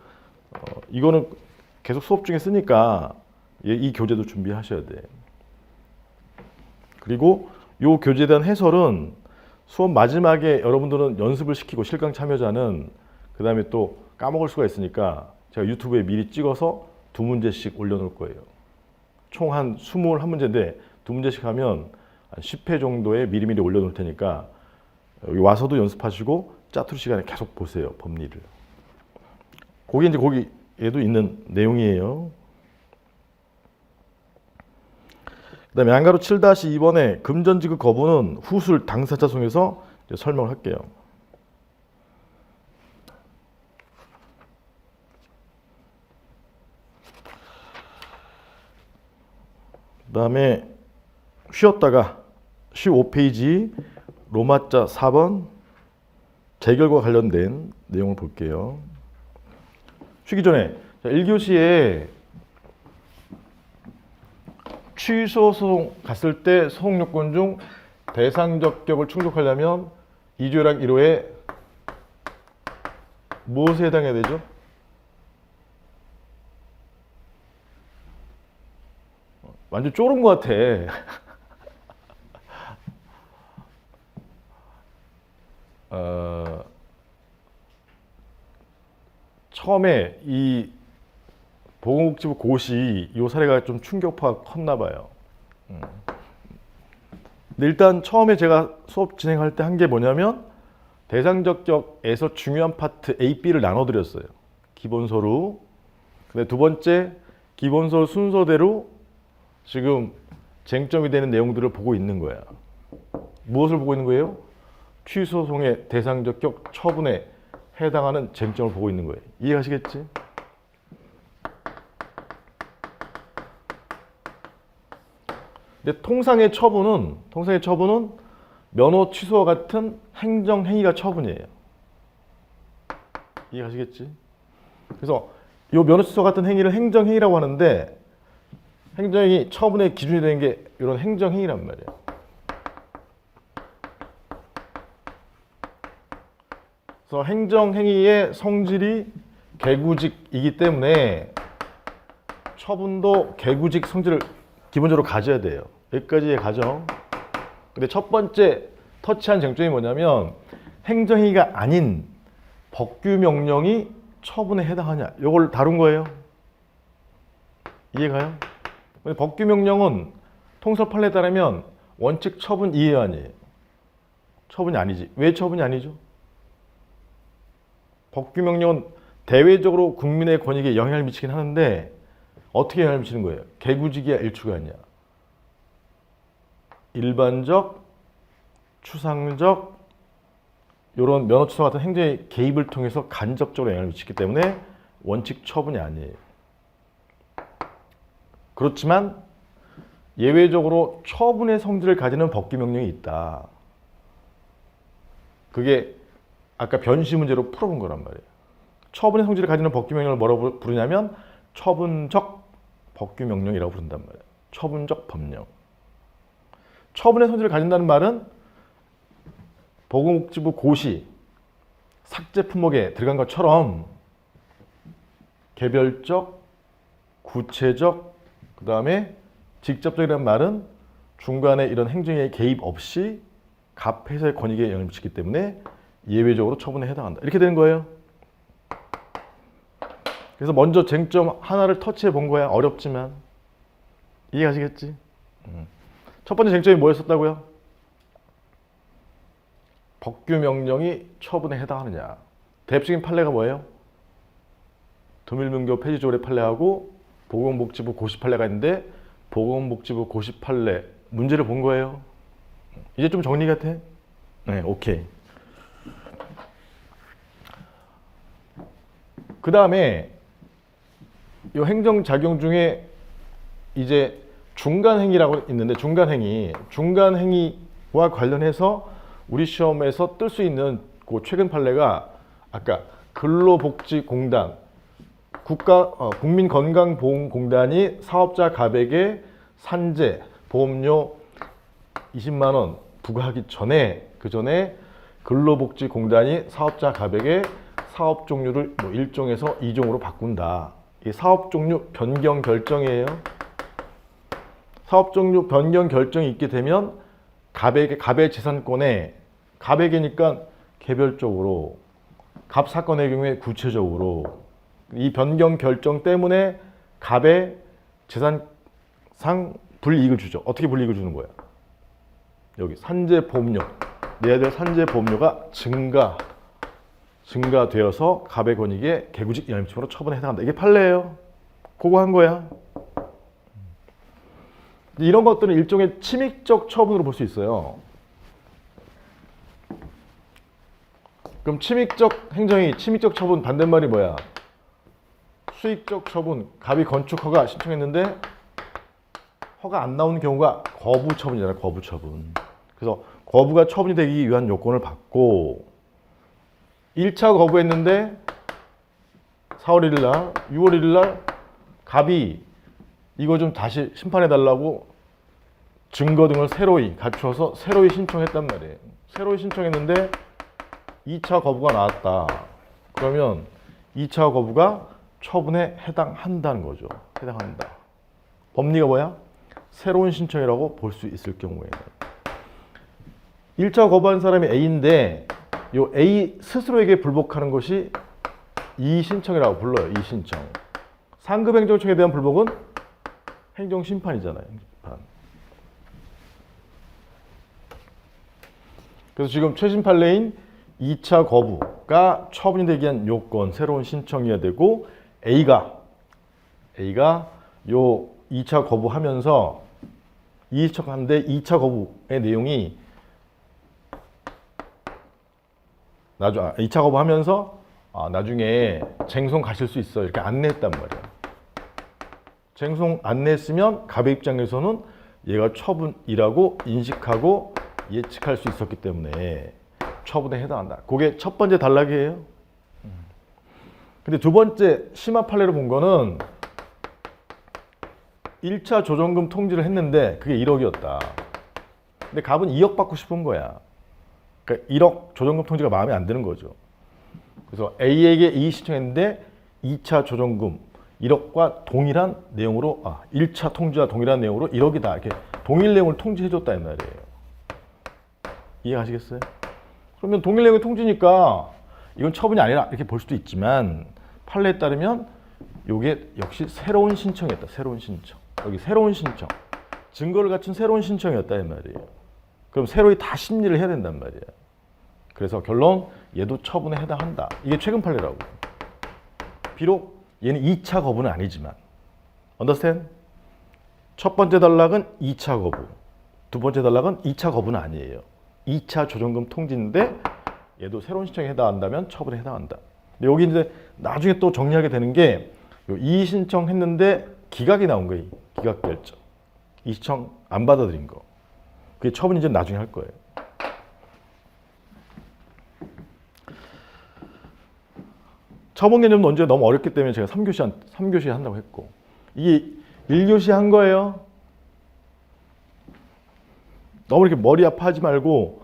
이거는 계속 수업 중에 쓰니까 이 교재도 준비하셔야 돼. 그리고 이 교재에 대한 해설은 수업 마지막에 여러분들은 연습을 시키고, 실강 참여자는 그 다음에 또 까먹을 수가 있으니까 제가 유튜브에 미리 찍어서 2문제씩 올려놓을 거예요. 총 한 21문제인데 2문제씩 하면 한 10회 정도에 미리미리 올려놓을 테니까 여기 와서도 연습하시고 짜투리 시간에 계속 보세요. 법리를. 거기 이제 거기에도 있는 내용이에요. 그 다음에 양가로 7-2번에 금전지급 거부는 후술 당사자 통해서 설명을 할게요. 그 다음에 쉬었다가 15페이지 로마자 4번 재결과 관련된 내용을 볼게요. 쉬기 전에 1교시에 취소소송 갔을 때 소송 요건 중 대상적 격을 충족하려면 2조랑 1호에 무엇에 해당해야 되죠? 완전 쫄은 것 같아. 처음에 이 보건복지부 고시 이 사례가 좀 충격파가 컸나 봐요. 근데 일단 처음에 제가 수업 진행할 때 한 게 뭐냐면 대상적 격에서 중요한 파트 A, B를 나눠드렸어요. 기본서로. 근데 두 번째 기본서 순서대로 지금 쟁점이 되는 내용들을 보고 있는 거야. 무엇을 보고 있는 거예요? 취소소송의 대상적 격 처분에 해당하는 쟁점을 보고 있는 거예요. 이해가시겠지? 근데 통상의 처분은 면허 취소와 같은 행정행위가 처분이에요. 이해가시겠지? 그래서 이 면허 취소 같은 행위를 행정행위라고 하는데, 행정행위 처분의 기준이 되는 게 이런 행정행위란 말이에요. 그래서 행정행위의 성질이 개구직이기 때문에 처분도 개구직 성질을 기본적으로 가져야 돼요. 여기까지의 가정. 근데 첫 번째 터치한 쟁점이 뭐냐면 행정행위가 아닌 법규명령이 처분에 해당하냐, 이걸 다룬 거예요. 이해가요? 근데 법규명령은 통설 판례에 따르면 원칙 처분 이해아니에요. 처분이 아니지. 왜 처분이 아니죠? 법규명령은 대외적으로 국민의 권익에 영향을 미치긴 하는데 어떻게 영향을 미치는 거예요? 개구직이야, 일추가냐? 일반적, 추상적, 이런 면허 취소 같은 행정의 개입을 통해서 간접적으로 영향을 미치기 때문에 원칙 처분이 아니에요. 그렇지만 예외적으로 처분의 성질을 가지는 법규명령이 있다. 그게 아까 변시 문제로 풀어본 거란 말이에요. 처분의 성질을 가지는 법규명령을 뭐라고 부르냐면 처분적 법규명령이라고 부른단 말이에요. 처분적 법령. 처분의 성질을 가진다는 말은 보건복지부 고시 삭제 품목에 들어간 것처럼 개별적, 구체적, 그 다음에 직접적이라는 말은 중간에 이런 행정의 개입 없이 갑 회사의 권익에 영향을 미치기 때문에 예외적으로 처분에 해당한다. 이렇게 되는 거예요. 그래서 먼저 쟁점 하나를 터치해 본 거야. 어렵지만. 이해가시겠지? 첫 번째 쟁점이 뭐였었다고요? 법규 명령이 처분에 해당하느냐. 대표적인 판례가 뭐예요? 도밀문교 폐지조례 판례하고 보건복지부 고시 판례가 있는데 보건복지부 고시 판례 문제를 본 거예요. 이제 좀 정리가 돼? 네, 오케이. 그 다음에 이 행정작용 중에 이제 중간행위라고 있는데 중간행위와 관련해서 우리 시험에서 뜰 수 있는 그 최근 판례가 아까 근로복지공단 국민건강보험공단이 사업자 갑에게 산재 보험료 20만 원 부과하기 전에 그 전에 근로복지공단이 사업자 갑에게 사업 종류를 뭐 1종에서 2종으로 바꾼다. 이 사업 종류 변경 결정이에요. 사업 종류 변경 결정이 있게 되면 갑의 재산권에 갑에게니까 개별적으로 갑 사건의 경우에 구체적으로 이 변경 결정 때문에 갑의 재산상 불이익을 주죠. 어떻게 불이익을 주는 거야? 여기 산재 보험료 내야 될 산재 보험료가 증가되어서 갑의 권익에 개구직 영향미침으로 처분에 해당한다. 이게 판례예요. 그거 한 거야. 이런 것들은 일종의 침익적 처분으로 볼 수 있어요. 그럼 침익적 처분 반대말이 뭐야? 수익적 처분. 갑이 건축 허가 신청했는데 허가 안 나오는 경우가 거부 처분이잖아요. 거부 처분. 그래서 거부가 처분이 되기 위한 요건을 받고 1차 거부했는데 4월 1일 날, 6월 1일 날 갑이 이거 좀 다시 심판해달라고 증거 등을 새로이 갖추어서 새로이 신청했단 말이에요. 새로이 신청했는데 2차 거부가 나왔다. 그러면 2차 거부가 처분에 해당한다는 거죠. 해당한다. 법리가 뭐야? 새로운 신청이라고 볼 수 있을 경우에는 1차 거부한 사람이 A인데 요 A 스스로에게 불복하는 것이 이의신청이라고 불러요. 이의신청. 상급 행정청에 대한 불복은 행정심판이잖아요. 행정심판. 그래서 지금 최신 판례인 2차 거부가 처분이 되기 위한 요건, 새로운 신청이어야 되고 A가 요 2차 거부하면서 이의신청하는데 2차 거부의 내용이 2차 거부하면서 나중에 쟁송 가실 수 있어 이렇게 안내했단 말이야. 쟁송 안내했으면 갑의 입장에서는 얘가 처분이라고 인식하고 예측할 수 있었기 때문에 처분에 해당한다. 그게 첫 번째 단락이에요. 근데 두 번째 심화 판례를 본 거는 1차 조정금 통지를 했는데 그게 1억이었다. 근데 갑은 2억 받고 싶은 거야. 그러니까 1억 조정금 통지가 마음에 안 드는 거죠. 그래서 A에게 이의 신청했는데 2차 조정금 1억과 동일한 내용으로 1차 통지와 동일한 내용으로 1억이다. 이렇게 동일 내용을 통지해줬다 이 말이에요. 이해가시겠어요? 그러면 동일 내용의 통지니까 이건 처분이 아니라 이렇게 볼 수도 있지만 판례에 따르면 이게 역시 새로운 신청이었다. 새로운 신청. 여기 새로운 신청. 증거를 갖춘 새로운 신청이었다 이 말이에요. 그럼 새로이 다 심리를 해야 된단 말이에요. 그래서 결론 얘도 처분에 해당한다. 이게 최근 판례라고. 비록 얘는 2차 거부는 아니지만 understand? 첫 번째 단락은 2차 거부. 두 번째 단락은 2차 거부는 아니에요. 2차 조정금 통지인데 얘도 새로운 신청에 해당한다면 처분에 해당한다. 근데 여기 이제 나중에 또 정리하게 되는 게 이의 신청했는데 기각이 나온 거예요. 기각 결정. 이의 신청 안 받아들인 거. 그게 처분이 이제 나중에 할 거예요. 처분 개념 논제가 너무 어렵기 때문에 제가 3교시 한다고 했고 이게 1교시 한 거예요. 너무 이렇게 머리 아파하지 말고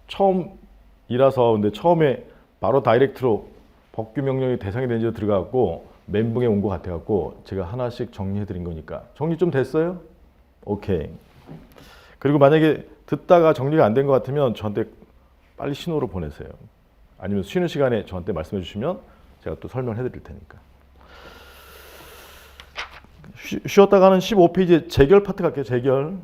처음이라서 근데 처음에 바로 다이렉트로 법규 명령이 대상이 되는지 들어가고 멘붕에 온 것 같아갖고 제가 하나씩 정리해 드린 거니까 정리 좀 됐어요? 오케이. 그리고 만약에 듣다가 정리가 안 된 것 같으면 저한테 빨리 신호를 보내세요. 아니면 쉬는 시간에 저한테 말씀해 주시면 제가 또 설명해 드릴 테니까. 쉬었다가는 15페이지 재결 파트 갈게요. 재결.